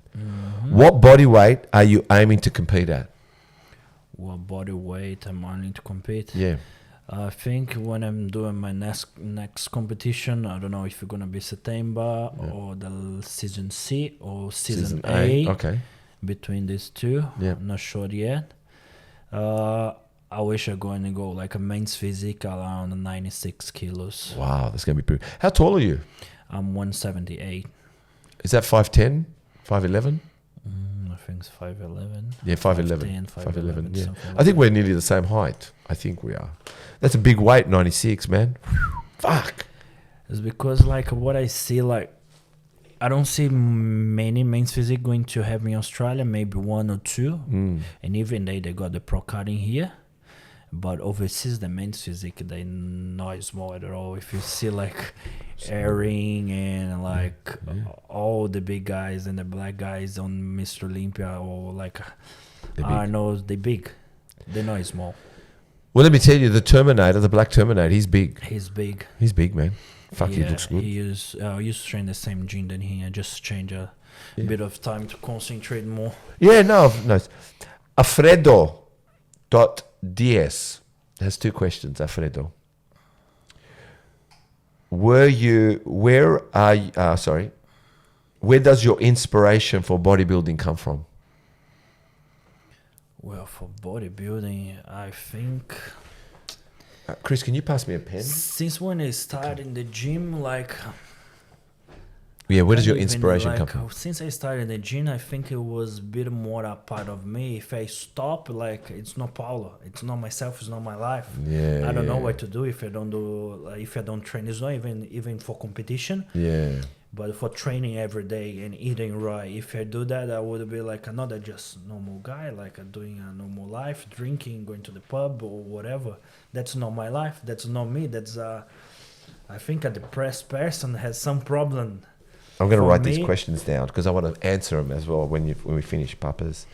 What body weight are you aiming to compete at? What body weight I'm aiming to compete? Yeah. I think when I'm doing my next competition, I don't know if it's going to be September or the season C or season A. Okay. Between these two. Yeah. I'm not sure yet. I wish I'm going to go like a men's physique around 96 kilos. Wow, that's going to be pretty. How tall are you? I'm 178. Is that 5'10", 5'11"? think it's 5'11". Yeah, 5'11". 5'10", 5'11", yeah. something I like think that. we're nearly the same height. I think we are. That's a big weight, 96, man. Fuck. It's because like what I see, like I don't see many men's physique going to have in Australia, maybe one or two, and even they got the pro cutting here. But overseas, the men's physique, they not small at all. If you see like Airing and like all the big guys and the black guys on Mr. Olympia or like Arnold, they big. They're not small. Well, let me tell you, the Terminator, the Black Terminator, he's big. He's big. He's big, man. Fuck, he Yeah, looks good. he used to train the same gym than he. I just change a bit of time to concentrate more. Yeah, no. Alfredo.ds has two questions, Alfredo. Where does your inspiration for bodybuilding come from? Well, for bodybuilding, I think Chris, can you pass me a pen? since when I started in the gym, like Yeah, where does your even, inspiration come like, from? Since I started the gym, I think it was a bit more a part of me. If I stop, like it's not Paulo, it's not myself, it's not my life. Yeah, I don't know yeah. what to do if I don't do, like, if I don't train. It's not even for competition, Yeah. but for training every day and eating right. If I do that, I would be like another just normal guy, like doing a normal life, drinking, going to the pub or whatever. That's not my life. That's not me. That's I think a depressed person has some problem. I'm going to For write these me- questions down because I want to answer them as well when we finish Papas.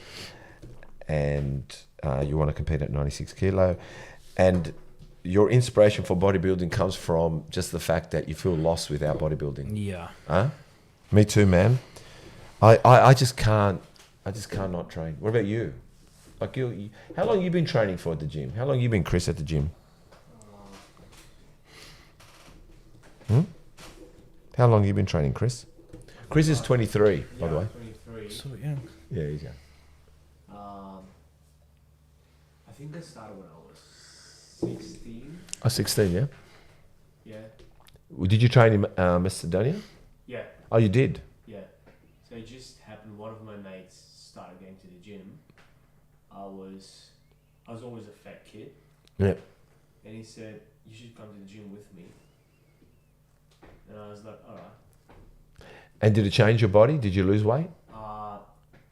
And you want to compete at 96 kilo. And your inspiration for bodybuilding comes from just the fact that you feel lost without bodybuilding. Yeah. Huh? Me too, man. I just can't not train. What about you? Like you, how long you been training for at the gym? How long you been, Chris, at the gym? How long you been training, Chris? Chris is 23, by the way. 23. So young. Yeah, he's young. I think I started when I was 16. Oh, 16, yeah. Yeah. Did you train in Macedonia? Yeah. Oh, you did? Yeah. So it just happened. One of my mates started going to the gym. I was always a fat kid, Yeah. and he said, "You should come to the gym with me." And I was like, "All right." And did it change your body? Did you lose weight?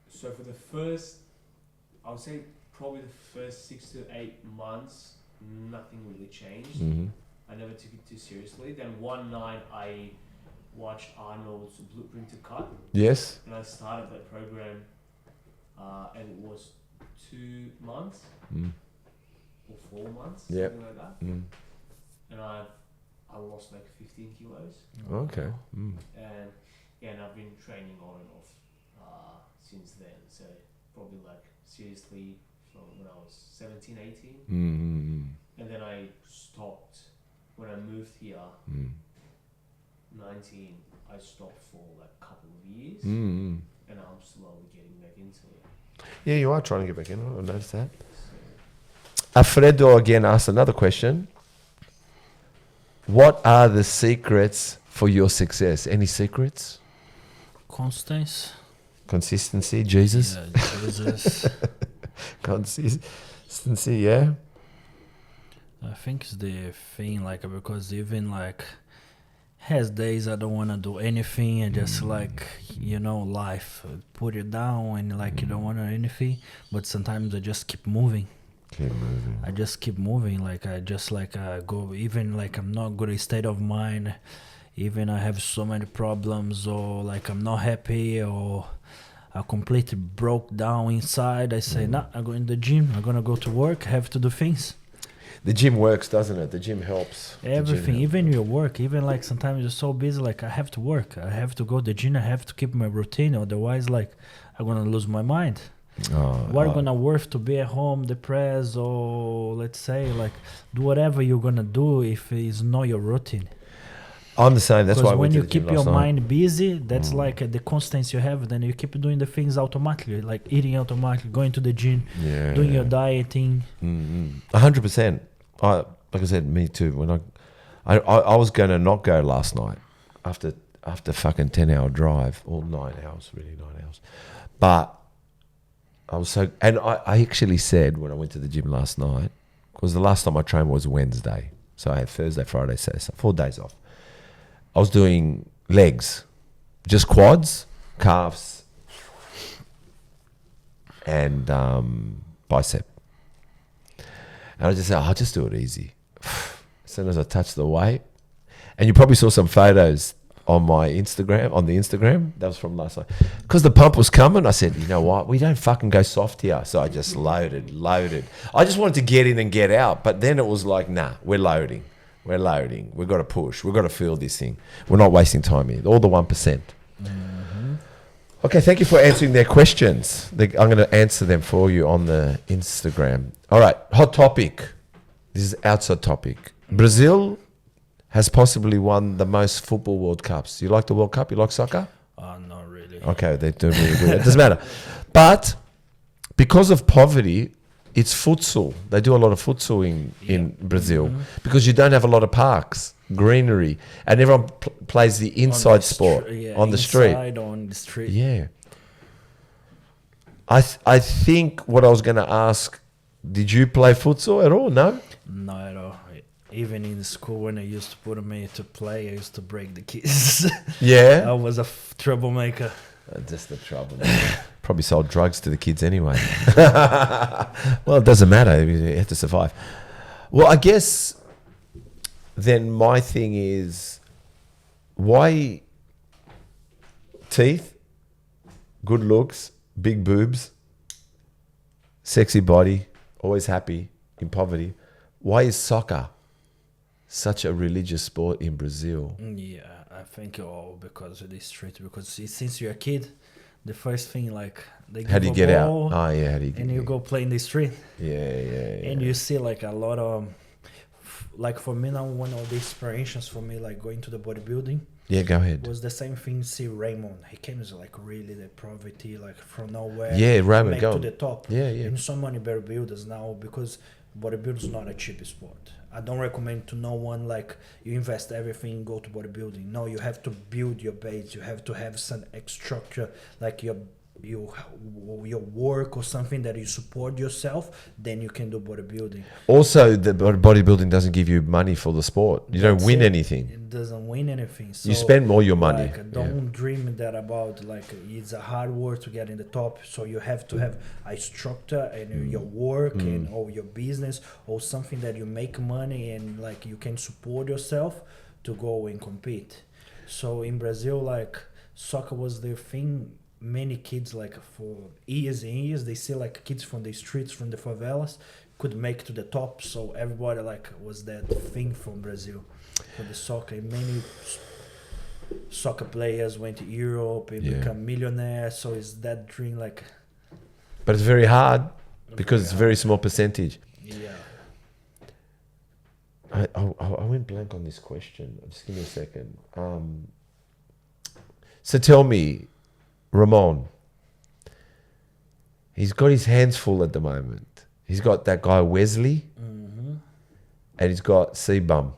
So for the first, I would say probably the first 6 to 8 months, nothing really changed. Mm-hmm. I never took it too seriously. Then one night I watched Arnold's Blueprint to Cut, Yes. and I started that program, and it was 2 months or 4 months, Yep. something like that. And I lost like 15 kilos, Okay. and I've been training on and off since then. So probably like seriously from when I was 17, 18. And then I stopped when I moved here. 19, I stopped for like a couple of years, and I'm slowly getting back into it. Yeah, you are trying to get back in. I noticed that. Alfredo again asked another question. What are the secrets for your success? Any secrets? Constance. Consistency, Jesus. Yeah, Jesus. Consistency, yeah. I think it's the thing, like, because even like has days I don't want to do anything and just like, life put it down and like you don't want to do anything, but sometimes I just keep moving. I just keep moving, like I just like go, even like I'm not good in state of mind, even I have so many problems or like I'm not happy or I completely broke down inside. I say, nah, I'm going to the gym, I'm gonna go to work, I have to do things. The gym works, doesn't it? The gym helps. Everything, even your work, even like sometimes you're so busy, like I have to work, I have to go to the gym, I have to keep my routine, otherwise like I'm gonna lose my mind. What gonna worth to be at home depressed or let's say like do whatever you're gonna do if it's not your routine? I'm the same. That's why I Because when went to you the gym keep your last night. mind busy, that's like the constance you have, then you keep doing the things automatically, like eating automatically, going to the gym, doing your dieting. 100%. Like I said, me too. When I was going to not go last night after fucking 10-hour drive, or 9 hours, really 9 hours. But I was so, and I actually said when I went to the gym last night, because the last time I trained was Wednesday, so I had Thursday, Friday, Saturday, 4 days off. I was doing legs, just quads, calves, and bicep. And I just said, I'll just do it easy. As soon as I touched the weight, and you probably saw some photos on my Instagram, that was from last night. Because the pump was coming, I said, you know what, we don't fucking go soft here. So I just loaded. I just wanted to get in and get out. But then it was like, nah, we're loading. We've got to push. We've got to feel this thing. We're not wasting time here. All the 1%. Mm-hmm. Okay, thank you for answering their questions. I'm going to answer them for you on the Instagram. All right, hot topic. This is outside topic. Brazil has possibly won the most football World Cups. You like the World Cup? You like soccer? Not really. Okay, they do really good. It doesn't matter. But because of poverty, it's futsal. They do a lot of futsal in Brazil because you don't have a lot of parks, greenery, and everyone plays the inside sport on the street. On the street. Yeah. I think what I was going to ask, did you play futsal at all? No? No, at all. Even in school, when I used to put me to play, I used to break the keys. Yeah? I was a troublemaker. Just a troublemaker. Probably sold drugs to the kids anyway. Well, it doesn't matter. You have to survive. Well, I guess then my thing is, why teeth, good looks, big boobs, sexy body, always happy in poverty, why is soccer such a religious sport in Brazil? Yeah, I think all because of this street. Because since you're a kid, the first thing like they How do you give get a out? ball, Oh yeah, how do you and get you go play in the street. Yeah. And you see like a lot of like for me now one of the inspirations for me like going to the bodybuilding. Yeah, go ahead. Was the same thing. See Raymond, he came as like really the poverty, like from nowhere. Yeah, Raymond, go go to the top. Yeah. And so many bodybuilders now because bodybuilding is not a cheap sport. I don't recommend to no one like you invest everything go to bodybuilding. No, you have to build your base. You have to have some structure like your work or something that you support yourself. Then you can do bodybuilding. Also, the bodybuilding doesn't give you money for the sport. You don't win anything. It doesn't win anything. So, you spend all your money. Like, don't dream that about like it's a hard work to get in the top. So you have to have a structure and your work and or your business or something that you make money and like you can support yourself to go and compete. So in Brazil, like soccer was the thing. Many kids like for years and years they see like kids from the streets from the favelas could make to the top, so everybody like was that thing from Brazil for the soccer. Many soccer players went to Europe and become millionaires, so it's that dream like. But it's very hard because it's a very small percentage. Yeah. I went blank on this question. Just give me a second. So tell me, Ramon, he's got his hands full at the moment. He's got that guy Wesley, and he's got C-Bum.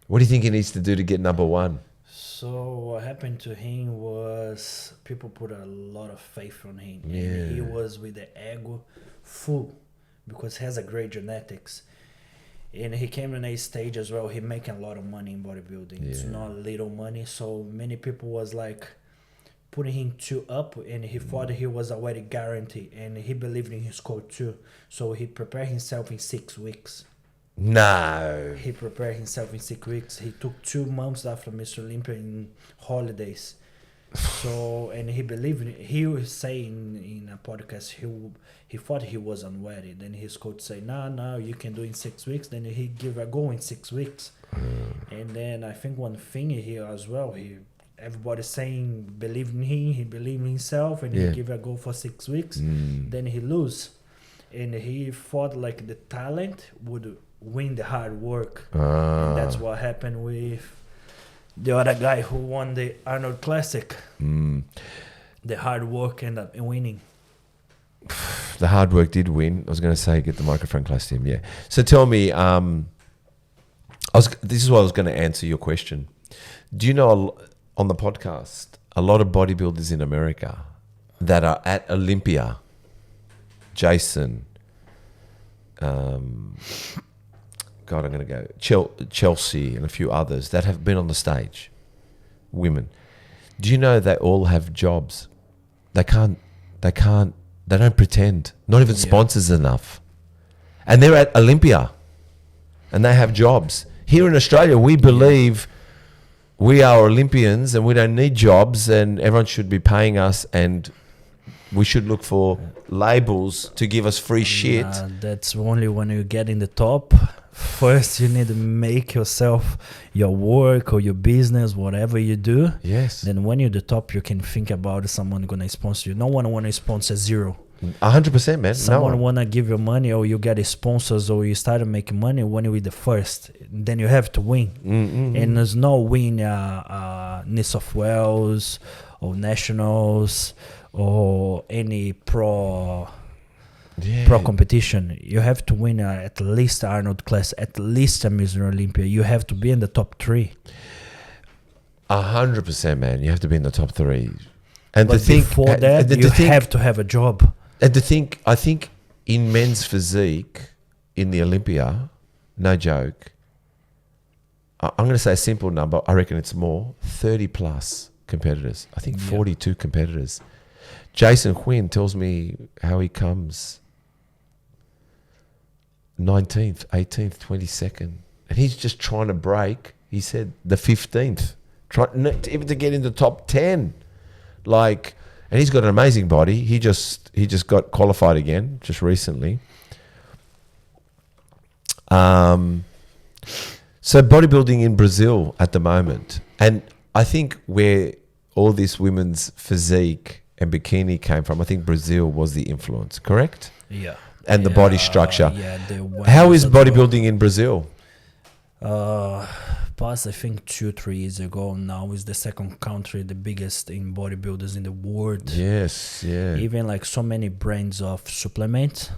What do you think he needs to do to get number one? So what happened to him was people put a lot of faith on him. Yeah. And he was with the ego full because he has a great genetics. And he came in a stage as well, he making a lot of money in bodybuilding. It's not little money. So many people was like putting him too up and he thought he was already guaranteed and he believed in his coach too. So he prepared himself in 6 weeks. No. He prepared himself in 6 weeks. He took 2 months after Mr. Olympia in holidays. So, and he believed in it. He was saying in a podcast, he thought he was unready. Then his coach said, no, you can do in 6 weeks. Then he give a go in 6 weeks. And then I think one thing here as well, everybody saying believe in him, he believed in himself, and he give a go for 6 weeks. Then he lose. And he thought like the talent would win the hard work. And that's what happened with the other guy who won the Arnold Classic. The hard work ended up winning. The hard work did win. I was going to say, get the microphone close to him. Yeah. So tell me, this is what I was going to answer your question. Do you know on the podcast, a lot of bodybuilders in America that are at Olympia, Jason, God, I'm going to go, Chelsea and a few others that have been on the stage, women. Do you know they all have jobs? They don't pretend. Not even sponsors enough. And they're at Olympia and they have jobs. Here in Australia, we believe we are Olympians and we don't need jobs and everyone should be paying us and we should look for labels to give us free shit. That's only when you get in the top. First, you need to make yourself your work or your business, whatever you do. Yes. Then when you're the top, you can think about someone gonna sponsor you. No one wanna sponsor zero. 100%, man. Someone wanna give you money, or you get sponsors, or you start making money when you're the first. Then you have to win. And there's no win New South Wales or Nationals or any pro competition. You have to win at least Arnold class, at least a Mr. Olympia. You have to be in the top 3. 100%, man. You have to be in the top 3. And But to think before that, you have to have a job. And to think, I think in men's physique in the Olympia, no joke, I'm going to say a simple number. I reckon it's more, 30 plus competitors. I think 42 competitors. Jason Quinn tells me how he comes 19th, 18th, 22nd. And he's just trying to break, he said, the 15th. Even to get in the top 10. Like, and he's got an amazing body. He just got qualified again, just recently. So bodybuilding in Brazil at the moment. And I think where all this women's physique and bikini came from, I think Brazil was the influence, correct? Yeah. And the body structure. Yeah. How is bodybuilding in Brazil? Past I think 2-3 years ago, now is the second country, the biggest in bodybuilders in the world. Yes, yeah. Even like so many brands of supplements,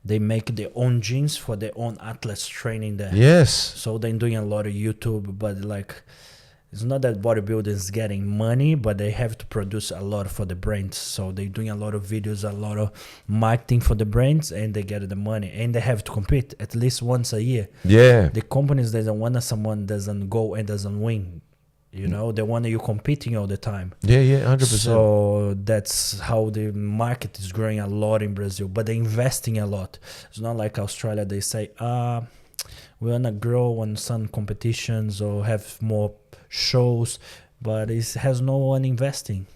they make their own gyms for their own athletes training there. Yes. So they're doing a lot of YouTube, but like, it's not that bodybuilders is getting money, but they have to produce a lot for the brands. So they're doing a lot of videos, a lot of marketing for the brands, and they get the money. And they have to compete at least once a year. Yeah. The companies doesn't want someone doesn't go and doesn't win. You know, they want you competing all the time. Yeah, 100%. So that's how the market is growing a lot in Brazil. But they're investing a lot. It's not like Australia. They say, we want to grow on some competitions or have more shows, but it has no one investing.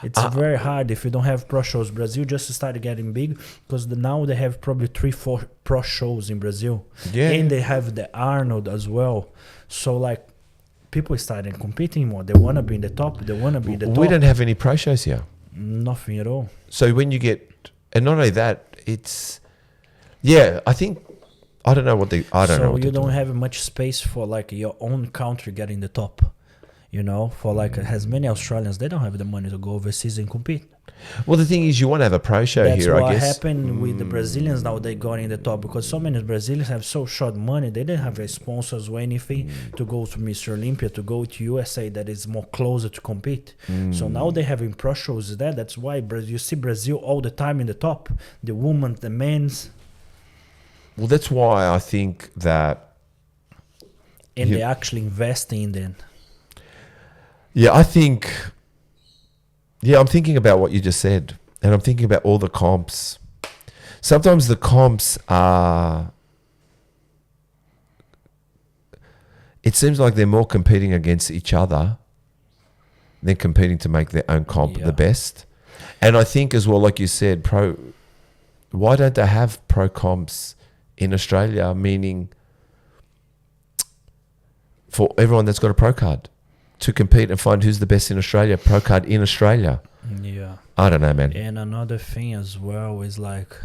It's very hard if you don't have pro shows. Brazil just started getting big because now they have probably 3-4 pro shows in Brazil. Yeah. And they have the Arnold as well. So like people started competing more. They want to be in the top. They want to be in the top. We don't have any pro shows here. Nothing at all. So when you get, and not only that, it's, yeah, I think, I don't know what they, I don't know. So you don't have much space for like your own country getting the top. You know, for like as many Australians, they don't have the money to go overseas and compete. Well, the thing is, you want to have a pro show That's here, I what guess. happened with the Brazilians now. They got in the top because so many Brazilians have so short money. They didn't have sponsors or anything to go to Mr. Olympia, to go to USA that is more closer to compete. So now they having pro shows there. That's why you see Brazil all the time in the top. The women, the men's. Well, that's why I think that. And they're actually investing in them. Yeah, I think. Yeah, I'm thinking about what you just said, and I'm thinking about all the comps. Sometimes the comps are. It seems like they're more competing against each other than competing to make their own comp the best. And I think as well, like you said, why don't they have pro comps in Australia? Meaning, for everyone that's got a pro card, to compete and find who's the best in Australia, pro card in Australia. Yeah. I don't know, man. And another thing as well is like,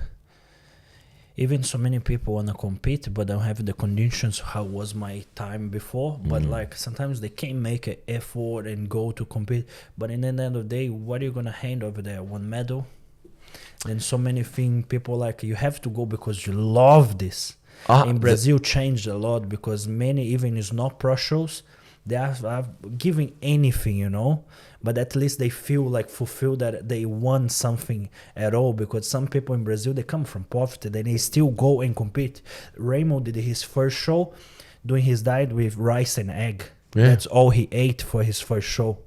even so many people want to compete, but don't have the conditions how was my time before. But like sometimes they can't make an effort and go to compete. But in the end of the day, what are you going to hand over there? One medal? And so many things, people like, you have to go because you love this. In Brazil changed a lot because many, even is not pro shows, They are giving anything, you know, but at least they feel like fulfilled that they won something at all. Because some people in Brazil, they come from poverty, they still go and compete. Raymond did his first show doing his diet with rice and egg. Yeah. That's all he ate for his first show.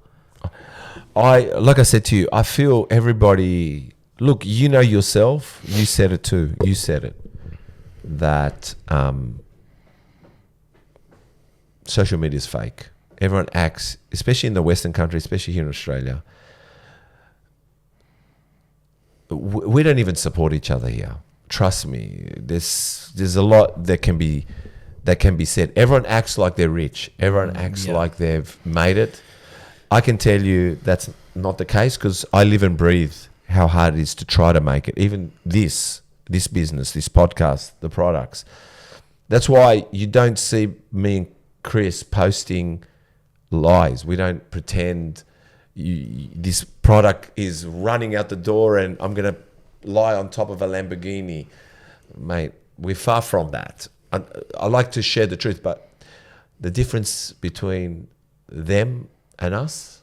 Like I said to you, I feel everybody, look, you know yourself, you said it too, you said it, that social media is fake. Everyone acts, especially in the Western country, especially here in Australia. We don't even support each other here. Trust me. There's a lot that can be said. Everyone acts like they're rich. Everyone acts like they've made it. I can tell you that's not the case, because I live and breathe how hard it is to try to make it. Even this business, this podcast, the products. That's why you don't see me and Chris posting lies. We don't pretend this product is running out the door and I'm going to lie on top of a Lamborghini. Mate, we're far from that. I like to share the truth, but the difference between them and us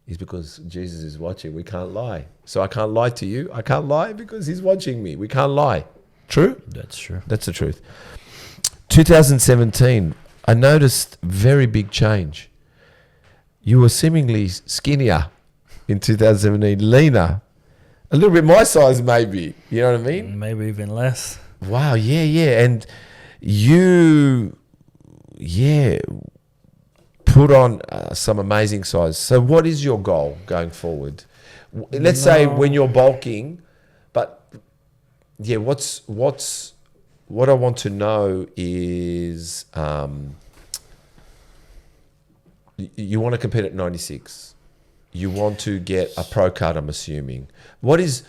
is because Jesus is watching. We can't lie. So I can't lie to you. I can't lie because he's watching me. We can't lie. True? That's true. That's the truth. 2017, I noticed very big change. You were seemingly skinnier in 2017, leaner. A little bit my size maybe. You know what I mean? Maybe even less. Wow, yeah. And you, put on some amazing size. So what is your goal going forward? Let's say when you're bulking, but yeah, what I want to know is you want to compete at 96. You want to get a pro card, I'm assuming. What is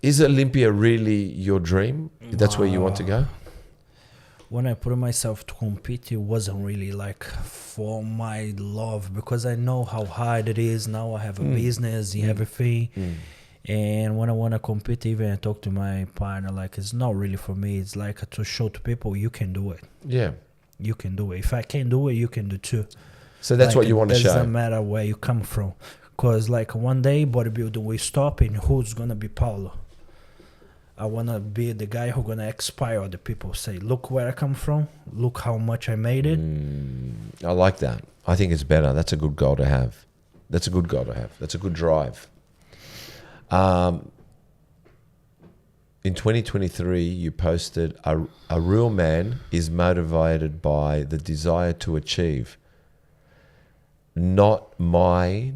Olympia really your dream? That's where you want to go? When I put myself to compete, it wasn't really like for my love, because I know how hard it is. Now I have a business and everything. And when I want to compete, even I talk to my partner, like, it's not really for me. It's like to show to people you can do it. Yeah. You can do it. If I can do it, you can do too. So that's like, what you want to show. It doesn't matter where you come from. Because like one day bodybuilding will stop, and who's going to be Paulo? I want to be the guy who's going to inspire other people. Say, look where I come from. Look how much I made it. I like that. I think it's better. That's a good goal to have. That's a good goal to have. That's a good drive. In 2023, you posted, a real man is motivated by the desire to achieve, not my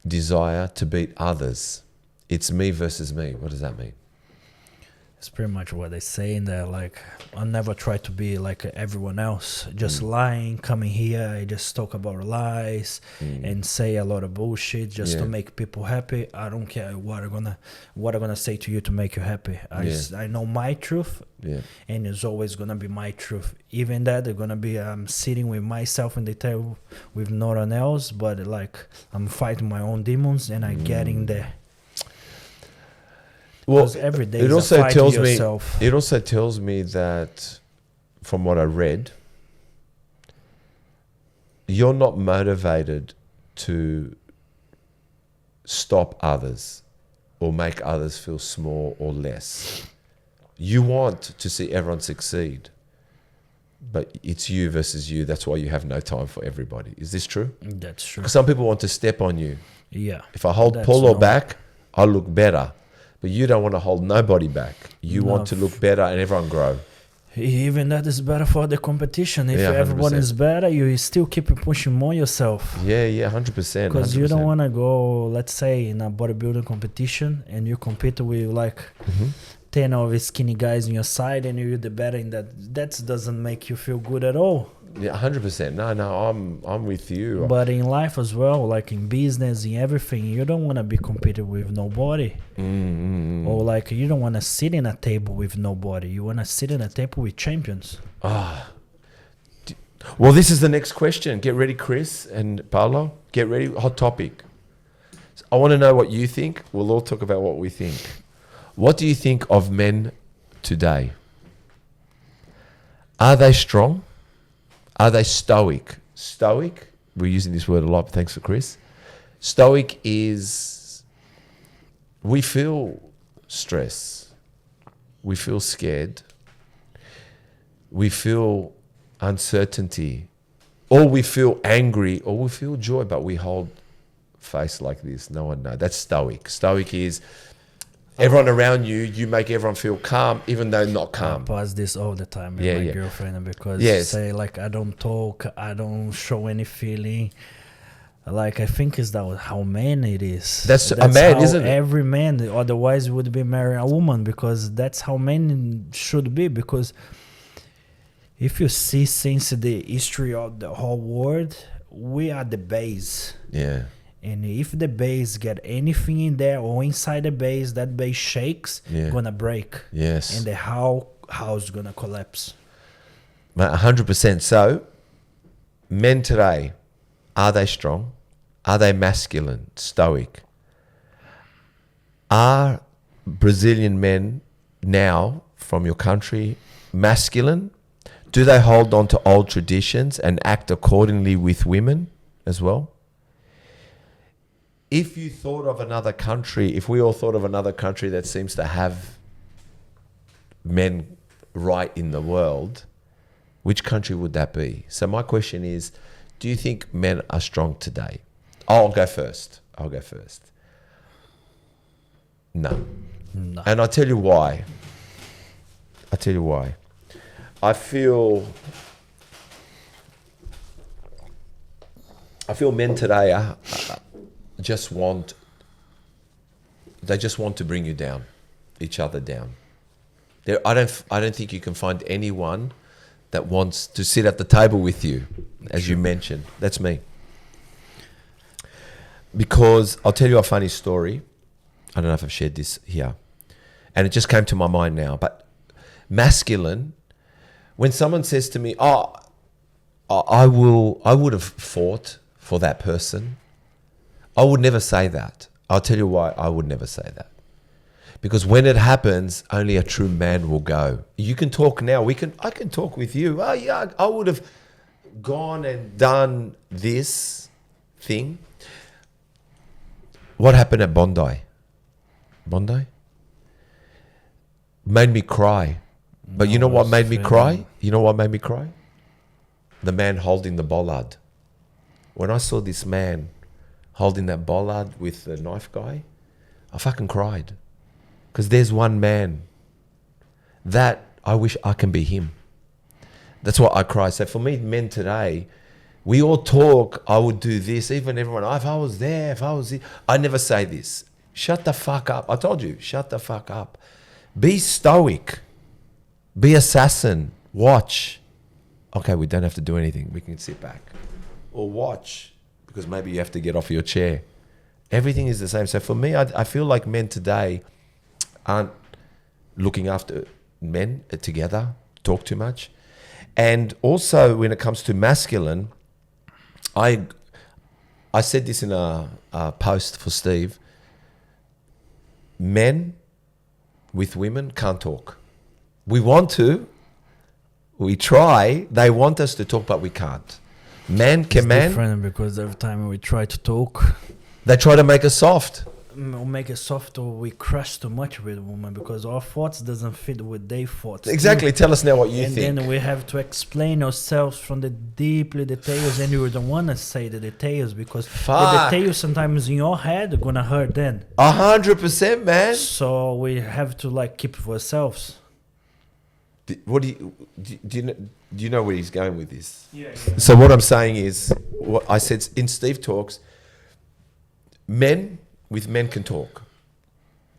desire to beat others. It's me versus me. What does that mean? It's pretty much what they say in there. Like, I never try to be like everyone else, just lying, coming here, I just talk about lies and say a lot of bullshit just to make people happy. I don't care what I'm gonna say to you to make you happy. I know my truth, and it's always gonna be my truth. Even that, they're gonna be sitting with myself in the table with no one else, but like I'm fighting my own demons and I get in there. Well, every day it also tells me. yourself. It also tells me that, from what I read, you're not motivated to stop others or make others feel small or less. You want to see everyone succeed, but it's you versus you. That's why you have no time for everybody. Is this true? That's true. Some people want to step on you. Yeah. If I hold Paulo back, I look better. But you don't want to hold nobody back. You want to look better and everyone grow. Even that is better for the competition. If everyone is better, you still keep pushing more yourself. Yeah, 100%. Because you don't want to go, let's say, in a bodybuilding competition and you compete with like 10 of the skinny guys on your side and you're the better in that. That doesn't make you feel good at all. Yeah, 100%. No, I'm with you. But in life as well, like in business, in everything, you don't want to be competing with nobody. Or like you don't want to sit in a table with nobody. You want to sit in a table with champions. Well, this is the next question. Get ready, Chris and Paulo. Get ready. Hot topic. I want to know what you think. We'll all talk about what we think. What do you think of men today? Are they strong? Are they stoic? Stoic, we're using this word a lot, thanks for Chris. Stoic is, we feel stress, we feel scared, we feel uncertainty, or we feel angry, or we feel joy, but we hold face like this. No one knows. That's stoic. Stoic is everyone around you, you make everyone feel calm, even though not calm. I pass this all the time with my girlfriend because say like I don't talk, I don't show any feeling. Like I think is that how man it is. That's a man, how isn't it? every man, otherwise would be marrying a woman, because that's how men should be. Because if you see since the history of the whole world, we are the base. Yeah. And if the base get anything in there or inside the base, that base shakes, gonna break. Yes. And the house gonna collapse. 100%. So, men today, are they strong? Are they masculine, stoic? Are Brazilian men now from your country masculine? Do they hold on to old traditions and act accordingly with women as well? If you thought of another country, if we all thought of another country that seems to have men right in the world, which country would that be? So my question is, do you think men are strong today? I'll go first. No. And I'll tell you why. I feel men today are just want to bring you down, each other down. I don't think you can find anyone that wants to sit at the table with you, as you mentioned. That's me. Because I'll tell you a funny story. I don't know if I've shared this here, and it just came to my mind now. But masculine, when someone says to me, "Oh, I would have fought for that person," I would never say that. I'll tell you why I would never say that. Because when it happens, only a true man will go. You can talk now. I can talk with you. Oh yeah, I would have gone and done this thing. What happened at Bondi? Made me cry. But you know what made me cry? The man holding the bollard. When I saw this man holding that bollard with the knife guy, I fucking cried. Because there's one man that I wish I can be him. That's why I cry. So for me, men today, we all talk, I would do this, even everyone, if I was there, if I was here. I never say this. Shut the fuck up. I told you, shut the fuck up. Be stoic. Be assassin. Watch. Okay, we don't have to do anything. We can sit back. Or watch, because maybe you have to get off your chair. Everything is the same. So for me, I feel like men today aren't looking after men together, talk too much. And also when it comes to masculine, I said this in a post for Steve, men with women can't talk. We want to, we try, they want us to talk, but we can't. Man can man. It's different because every time we try to talk, they try to make us soft. Or make it soft, or we crush too much with women because our thoughts doesn't fit with their thoughts. Exactly. Tell us now what you think. And then we have to explain ourselves from the deeply details, and you don't want to say the details because the details sometimes in your head are gonna hurt then. 100%, man. So we have to like keep it for ourselves. Do you know where he's going with this? Yeah. So what I'm saying is, what I said in Steve Talks, men with men can talk.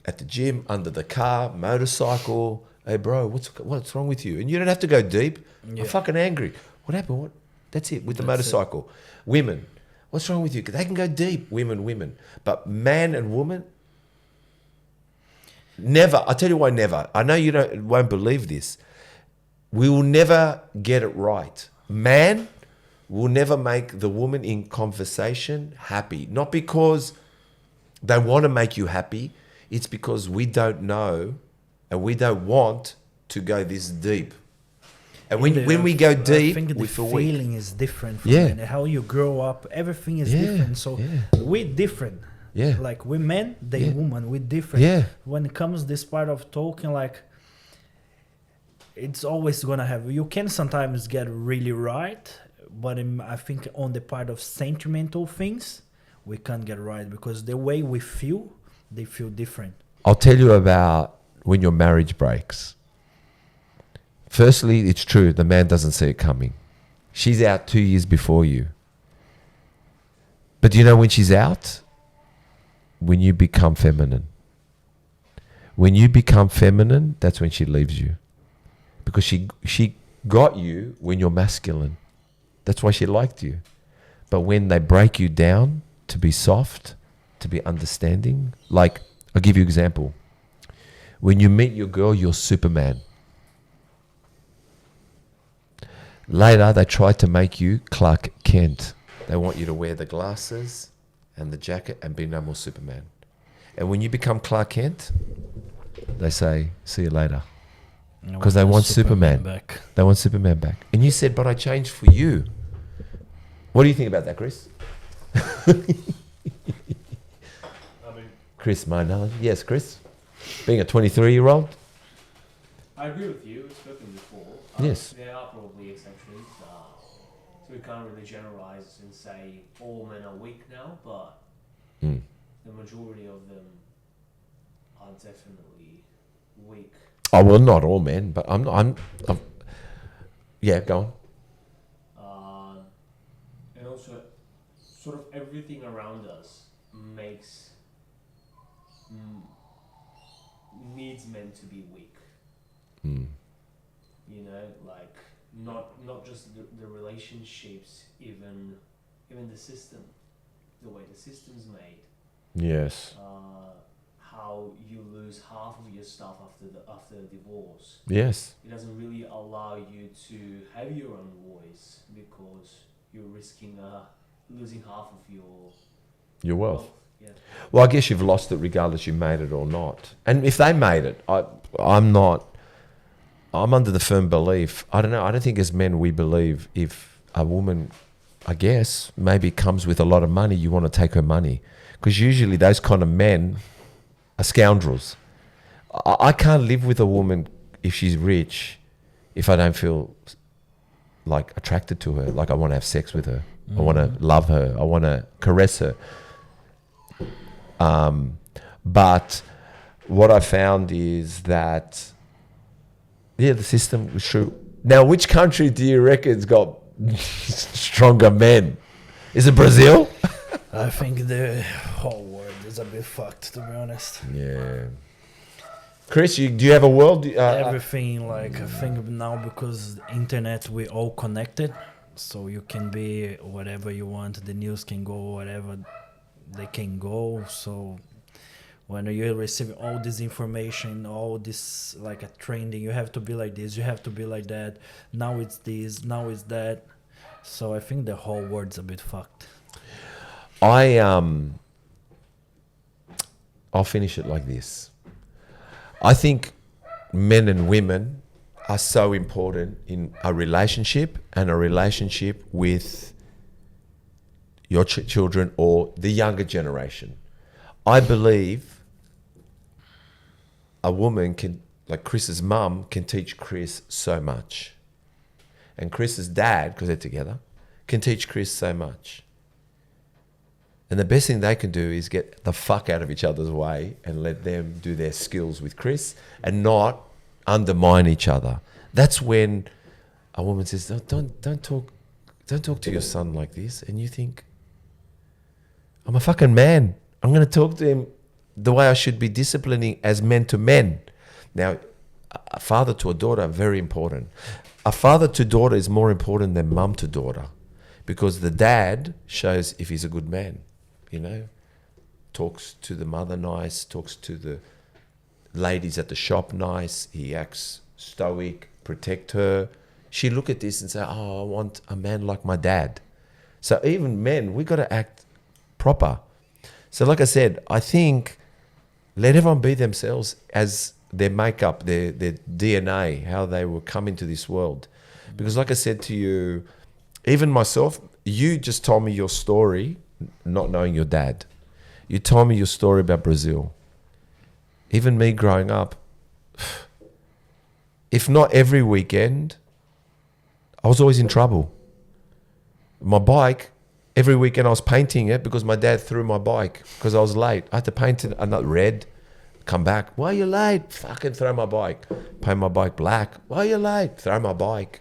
At the gym, under the car, motorcycle. Hey bro, what's wrong with you? And you don't have to go deep. Yeah. I'm fucking angry. What happened? What? That's it with the motorcycle. Women, what's wrong with you? They can go deep. Women. But man and woman, never. I'll tell you why never. I know you won't believe this. We will never get it right. Man will never make the woman in conversation happy. Not because they want to make you happy. It's because we don't know and we don't want to go this deep. And when we go deep, I think we the feel weak. feeling is different from Yeah. men. How you grow up, everything is Yeah, different. So yeah. we're different. Yeah. Like we men, they Yeah. woman, we're different. Yeah. When it comes this part of talking, like it's always gonna have. You can sometimes get really right, but I think on the part of sentimental things, we can't get right because the way we feel, they feel different. I'll tell you about when your marriage breaks. Firstly, it's true, the man doesn't see it coming. She's out 2 years before you. But do you know when she's out? When you become feminine. When you become feminine, that's when she leaves you. Because she got you when you're masculine. That's why she liked you. But when they break you down to be soft, to be understanding, like, I'll give you an example. When you meet your girl, you're Superman. Later, they try to make you Clark Kent. They want you to wear the glasses and the jacket and be no more Superman. And when you become Clark Kent, they say, see you later. Because they want Superman back. They want Superman back. And you said, but I changed for you. What do you think about that, Chris? I mean, Chris, my analogy. Yes, Chris. Being a 23-year-old. I agree with you. We've spoken before. Yes. There are probably exceptions. So we can't really generalize and say all men are weak now, but the majority of them are definitely weak. Oh, well, not all men, but I'm yeah, go on. And also, sort of everything around us makes needs men to be weak. You know, like not just the relationships, even the system, the way the system's made. Yes. How you lose half of your stuff after the divorce. Yes. It doesn't really allow you to have your own voice because you're risking losing half of your wealth. Yeah. Well, I guess you've lost it regardless you made it or not. And if they made it, I'm under the firm belief, I don't think as men we believe if a woman, I guess, maybe comes with a lot of money, you want to take her money. Because usually those kind of men are scoundrels. I can't live with a woman if she's rich, if I don't feel like attracted to her, like I want to have sex with her. I want to love her. I want to caress her. But what I found is that, yeah, the system was true. Now, which country do you reckon's got stronger men? Is it Brazil? I think the whole world is a bit fucked, to be honest. Yeah. Chris, do you have a world? Everything, like, I think now because internet, we all connected. So you can be whatever you want. The news can go whatever they can go. So when you receive all this information, all this like a trending, you have to be like this, you have to be like that. Now it's this, now it's that. So I think the whole world's a bit fucked. I'll finish it like this. I think men and women are so important in a relationship and a relationship with your children or the younger generation. I believe a woman can, like Chris's mum, can teach Chris so much. And Chris's dad, because they're together, can teach Chris so much. And the best thing they can do is get the fuck out of each other's way and let them do their skills with Chris and not undermine each other. That's when a woman says, don't talk to your son like this. And you think, I'm a fucking man. I'm going to talk to him the way I should be disciplining as men to men. Now, a father to a daughter, very important. A father to daughter is more important than mum to daughter because the dad shows if he's a good man, you know, talks to the mother nice, talks to the ladies at the shop nice, he acts stoic, protect her. She look at this and say, oh, I want a man like my dad. So even men, we got to act proper. So like I said, I think let everyone be themselves as their makeup, their DNA, how they will come into this world. Because like I said to you, even myself, you just told me your story, not knowing your dad. You told me your story about Brazil. Even me growing up, if not every weekend, I was always in trouble. My bike, every weekend I was painting it because my dad threw my bike because I was late. I had to paint it not red, come back. Why are you late? Fucking throw my bike. Paint my bike black. Why are you late? Throw my bike.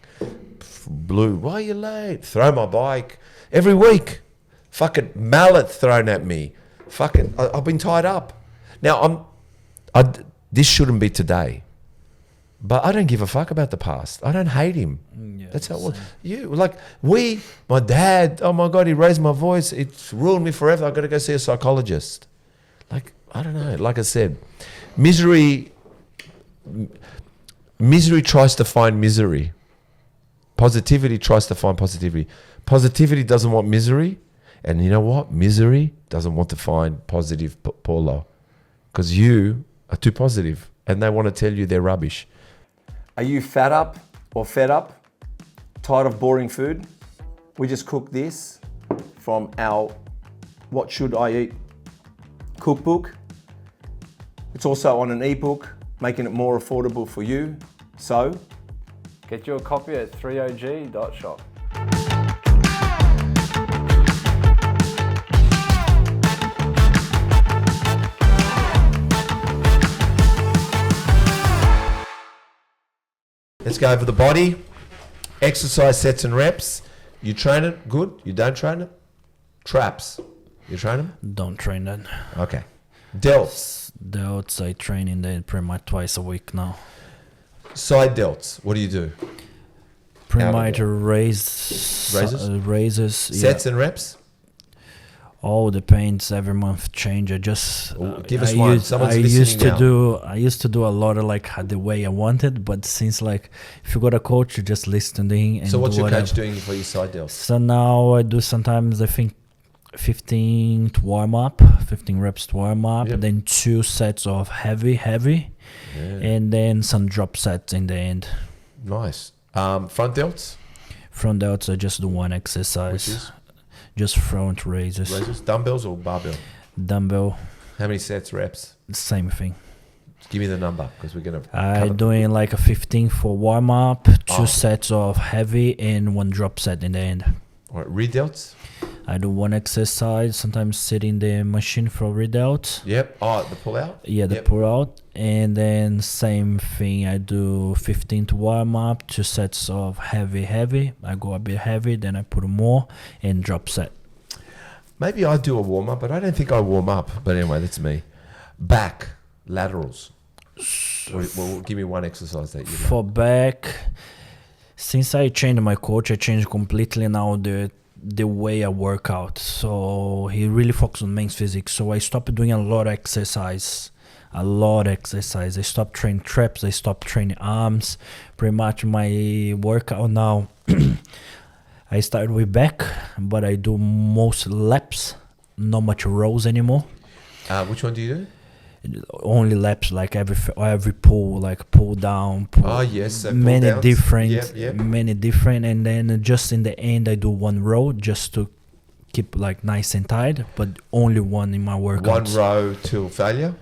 Blue. Why are you late? Throw my bike. Every week. Fucking mallet thrown at me. Fucking, I've been tied up. Now, this shouldn't be today. But I don't give a fuck about the past. I don't hate him. Yeah, that's how my dad, oh my God, he raised my voice. It's ruined me forever. I've got to go see a psychologist. Like, I don't know. Like I said, misery tries to find misery. Positivity tries to find positivity. Positivity doesn't want misery. And you know what? Misery doesn't want to find positive, Paulo. Because you are too positive. And they want to tell you they're rubbish. Are you fat up or fed up? Tired of boring food? We just cooked this from our What Should I Eat cookbook. It's also on an ebook, making it more affordable for you. So, get your copy at threeog.shop. Let's go over the body. Exercise sets and reps. You train it, good. You don't train it, traps. You train them? Don't train that. Okay. Delts. Delts, I train in there pretty much twice a week now. Side delts. What do you do? Pretty much raises. Sets and reps? All depends. Every month change. I just give us one. Someone's listening now. I used to do a lot of like the way I wanted, but since like if you got a coach, you just listening. And so what's your whatever. coach doing for your side delts? So now I do sometimes I think 15 to warm up, 15 reps to warm up, Yep. then 2 sets of heavy, and then some drop sets in the end. Nice. Front delts? Front delts I just do one exercise. Which is? Just front raises. Dumbbells or barbell? Dumbbell, How many sets, reps? same thing. Give me the number because we're going to I doing like a 15 for warm up, 2 sets of heavy, and 1 drop set in the end. All right, redelts? I do 1 exercise, sometimes sit in the machine for redelts. Yep. Oh, the pull out? Yeah, the pull out. And then same thing, I do 15 to warm up, 2 sets of heavy. I go a bit heavy, then I put more and drop set. Maybe I do a warm up, but I don't think I warm up. But anyway, that's me. Back, laterals. Well, give me one exercise that you like. For back, since I changed my coach, I changed completely now the way I work out. So he really focused on men's physique. So I stopped doing a lot of exercise. I stopped training traps. I stopped training arms. Pretty much my workout now, I started with back, but I do most laps, not much rows anymore. Which one do you do? Only laps, like every pull, like pull down, pull. Oh yes, many pull downs. different, Yep. many different, and then just in the end I do 1 row just to keep like nice and tight, but only 1 in my workout. 1 row till failure.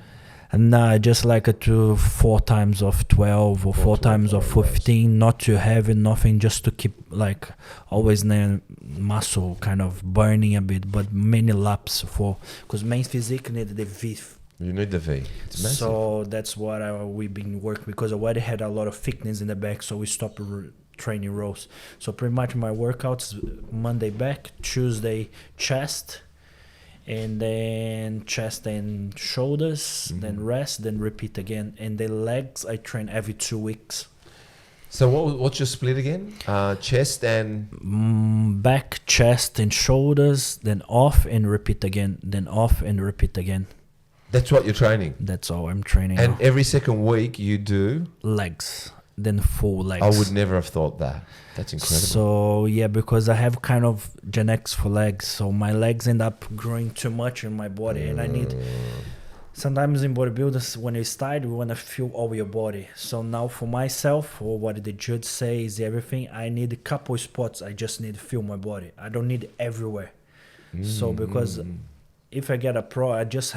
And I just like it to 4 times of 12 or 4 times of 15, not too heavy, nothing, just to keep like always muscle kind of burning a bit, but many laps because men's physique need the V. You need the V. It's massive. So that's what we've been working, because I already had a lot of thickness in the back, so we stopped training rows. So pretty much my workouts: Monday back, Tuesday chest, and then chest and shoulders, then rest, then repeat again. And the legs I train every 2 weeks. So what's your split again? Chest and back, chest and shoulders, then off and repeat again, then off and repeat again. that's what you're training. That's all I'm training. And now. every second week you do Legs, then full legs. I would never have thought that. That's incredible. So yeah, because I have kind of genetics for legs, so my legs end up growing too much in my body, and I need sometimes in bodybuilders, when you start, you want to feel all your body. So now for myself, or what the judge says, everything, I need a couple spots. I just need to feel my body. I don't need it everywhere. So because if I get a pro, I just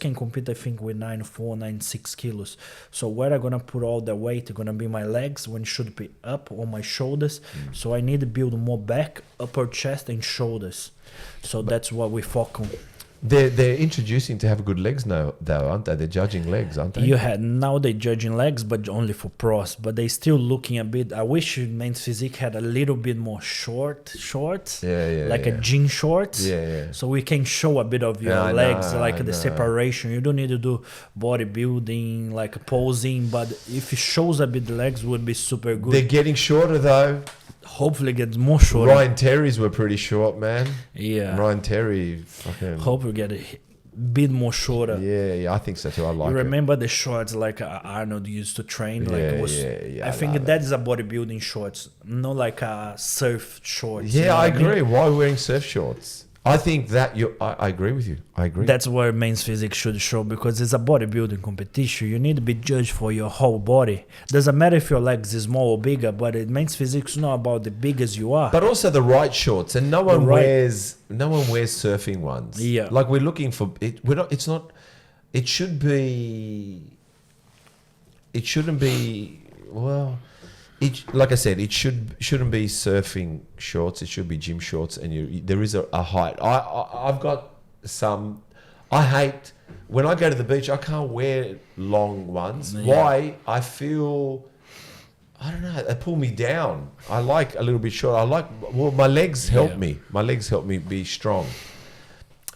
can compete, I think, with 94, 96 kilos. So where I'm going to put all the weight, going to be my legs when it should be up, or my shoulders. So I need to build more back, upper chest and shoulders. So that's what we focus on. They're introducing to have good legs now, though, aren't they? They're judging legs, aren't they? Now they're judging legs, but only for pros. But they still looking a bit. I wish men's physique had a little bit more shorts, like a jean shorts. So we can show a bit of your legs, the separation. You don't need to do bodybuilding, like posing, but if it shows a bit the legs, would be super good. They're getting shorter though. Hopefully gets more short. Ryan Terry's were pretty short, man. Yeah. Ryan Terry, fucking. Hopefully get a bit more shorter. Yeah, I think so too. I like it. You remember the shorts like Arnold used to train? I think that is a bodybuilding shorts, not like a surf shorts. Yeah, I agree. Why are we wearing surf shorts? I think that I agree with you. I agree. That's where men's physique should show, because it's a bodybuilding competition. You need to be judged for your whole body. Doesn't matter if your legs is small or bigger, but men's physique is not about the big as you are. But also the right shorts, and no one wears surfing ones. Yeah, like we're looking for it. We're not. It's not. It should be. It shouldn't be. Well. Like I said, it shouldn't be surfing shorts. It should be gym shorts, and there is a height. I've got some. I hate when I go to the beach. I can't wear long ones. Yeah. Why? I feel. I don't know. They pull me down. I like a little bit short. My legs help me. My legs help me be strong.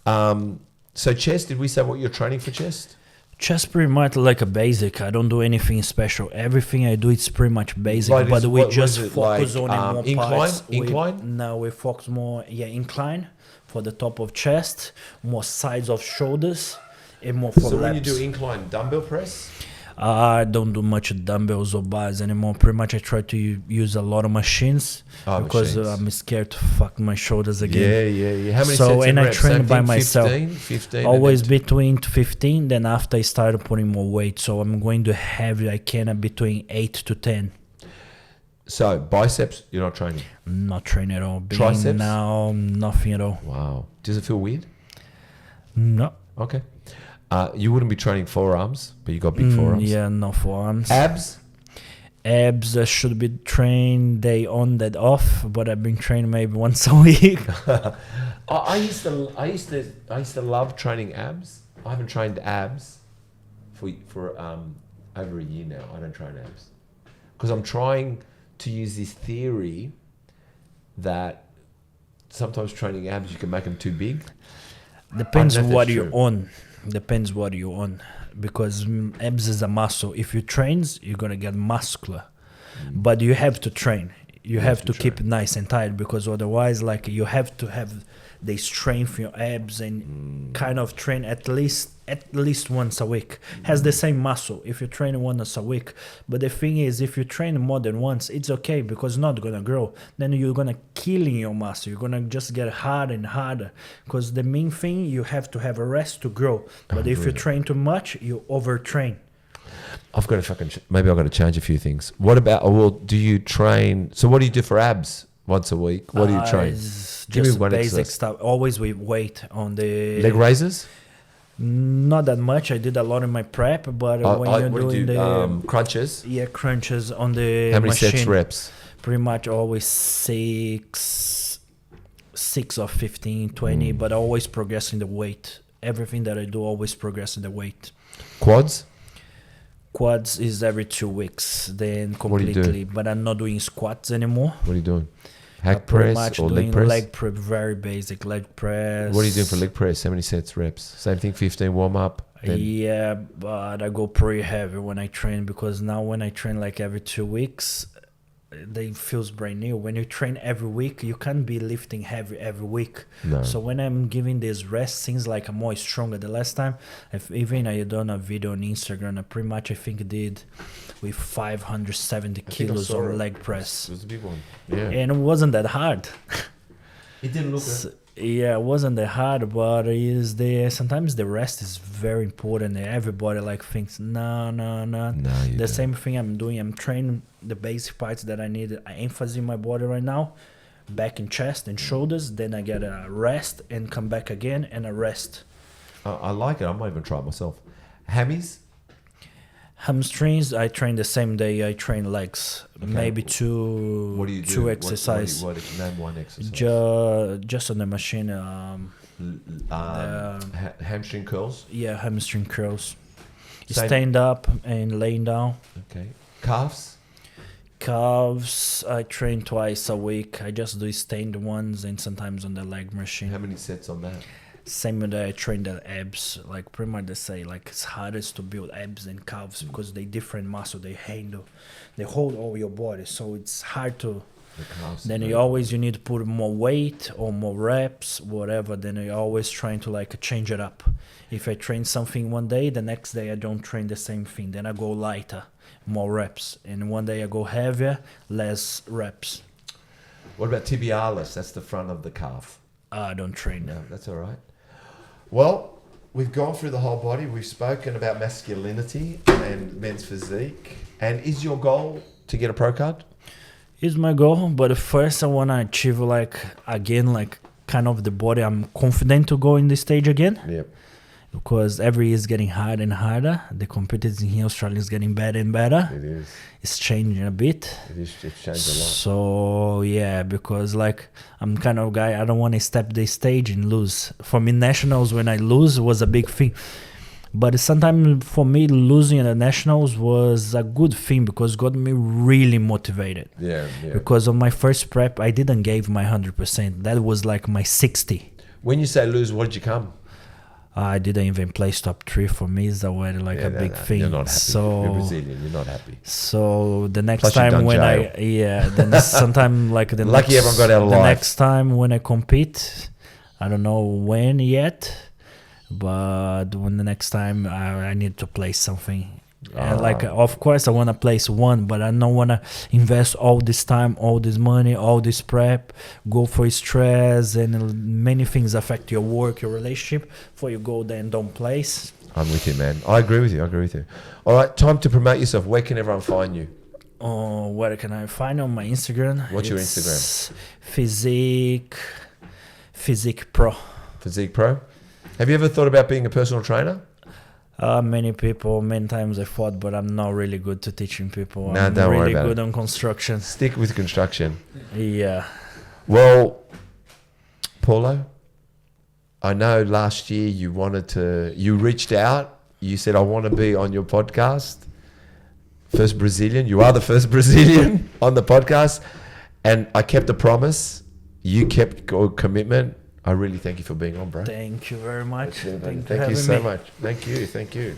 So chest. Did we say what you're training for chest? Just pretty much like a basic. I don't do anything special. Everything I do is pretty much basic, but we just focus on more parts. Incline? No, we focus more, incline for the top of chest, more sides of shoulders, and more for So laps. when you do incline dumbbell press? I don't do much dumbbells or bars anymore. Pretty much I try to use a lot of machines because I'm scared to fuck my shoulders again. Yeah. How many sets and I train by myself. 15 always between 15. Then after I started putting more weight, so I'm going to heavy. I can between 8 to 10. So biceps, you're not training? Not training at all. Triceps? No, nothing at all. Wow. Does it feel weird? No. Okay. You wouldn't be training forearms, but you got big forearms. Yeah, no forearms. Abs should be trained day on, day off, but I've been training maybe once a week. I used to love training abs. I haven't trained abs for over a year now. I don't train abs because I'm trying to use this theory that sometimes training abs you can make them too big. Depends what you're on. Depends what you're on, because abs is a muscle. If you train, you're gonna get muscular, but you have to train. You have to keep it nice and tight, because otherwise, like, you have to have the strength in your abs and kind of train at least once a week. Has the same muscle if you train once a week. But the thing is, if you train more than once, it's okay, because it's not gonna grow. Then you're gonna kill in your muscle. You're gonna just get harder and harder, because the main thing, you have to have a rest to grow. But if you train too much, you overtrain. I've got to maybe I've got to change a few things. What about, do you train? So what do you do for abs once a week? What do you train? Give me one basic stuff. Always with weight on the leg raises. Not that much. I did a lot in my prep, but when you're doing the crunches, crunches on the how many machine, sets, reps? Pretty much always 6 or 15, 20, but always progressing the weight. Everything that I do, always progressing the weight. Quads is every 2 weeks, then completely. But I'm not doing squats anymore. What are you doing? Hack press or leg press? Leg press, very basic leg press. What are you doing for leg press? How many sets, reps? Same thing, 15 warm up? Yeah, but I go pretty heavy when I train, because now when I train like every 2 weeks, they feels brand new. When you train every week, you can't be lifting heavy every week. No. So when I'm giving this rest, seems like I'm more stronger. The last time, even I done a video on Instagram, I pretty much I think did with 570 kilos on leg press. It was a big one. Yeah. And it wasn't that hard. It didn't look Yeah, it wasn't that hard, but sometimes the rest is very important. Everybody like thinks no. No, you The don't. same thing I'm doing. I'm training the basic parts that I need. I emphasize in my body right now, back and chest and shoulders. Then I get a rest and come back again and a rest. I like it. I might even try it myself. Hammies? Hamstrings, I train the same day. I train legs, maybe two. What do you do? Two exercise. Name one exercise. Just on the machine. Hamstring curls. Yeah, hamstring curls. Same- Stand up and laying down. Okay. Calves. Calves, I train twice a week. I just do stand ones and sometimes on the leg machine. How many sets on that? Same day I train the abs. Like pretty much they say like it's hardest to build abs and calves because they different muscle. They hold all your body. So it's hard to. The calves. Then you need to put more weight or more reps, whatever. Then you're always trying to like change it up. If I train something one day, the next day I don't train the same thing. Then I go lighter, more reps. And one day I go heavier, less reps. What about tibialis? That's the front of the calf. I don't train. No, that's all right. Well, we've gone through the whole body. We've spoken about masculinity and men's physique. And is your goal to get a pro card? Is my goal, but first I want to achieve kind of the body I'm confident to go in this stage again. Yep. Because every year is getting harder and harder. The competition here in Australia is getting better and better. It is. It's changing a bit. It's changed a lot. So yeah, because like I'm kind of guy, I don't want to step this stage and lose. For me, nationals when I lose was a big thing. But sometimes for me, losing at the nationals was a good thing because it got me really motivated. Yeah. Because on my first prep, I didn't give my 100%. That was like my 60. When you say lose, what did you come? I didn't even place top 3. For me, is already a big thing. You're not happy. So You're Brazilian. You're not happy. So the next Plus you've time done when jail. then sometime like the Lucky everyone got out alive. The next time when I compete, I don't know when yet, but when the next time I need to place something. Of course I want to place one, but I don't want to invest all this time, all this money, all this prep, go for stress, and many things affect your work, your relationship, before you go there and don't place. I'm with you, man. I agree with you. All right, time to promote yourself. Where can everyone find you? Oh, where can I find on my Instagram? What's your It's Instagram? Physique Pro. Physique Pro. Have you ever thought about being a personal trainer? Many times I thought, but I'm not really good to teaching people. No, I'm don't worry really about good it. on construction. Stick with construction. Yeah. Well, Paulo, I know last year you reached out. You said, I want to be on your podcast. First Brazilian. You are the first Brazilian on the podcast. And I kept the promise. You kept your commitment. I really thank you for being on, bro. Thank you very much. Thank you so much. Thank you.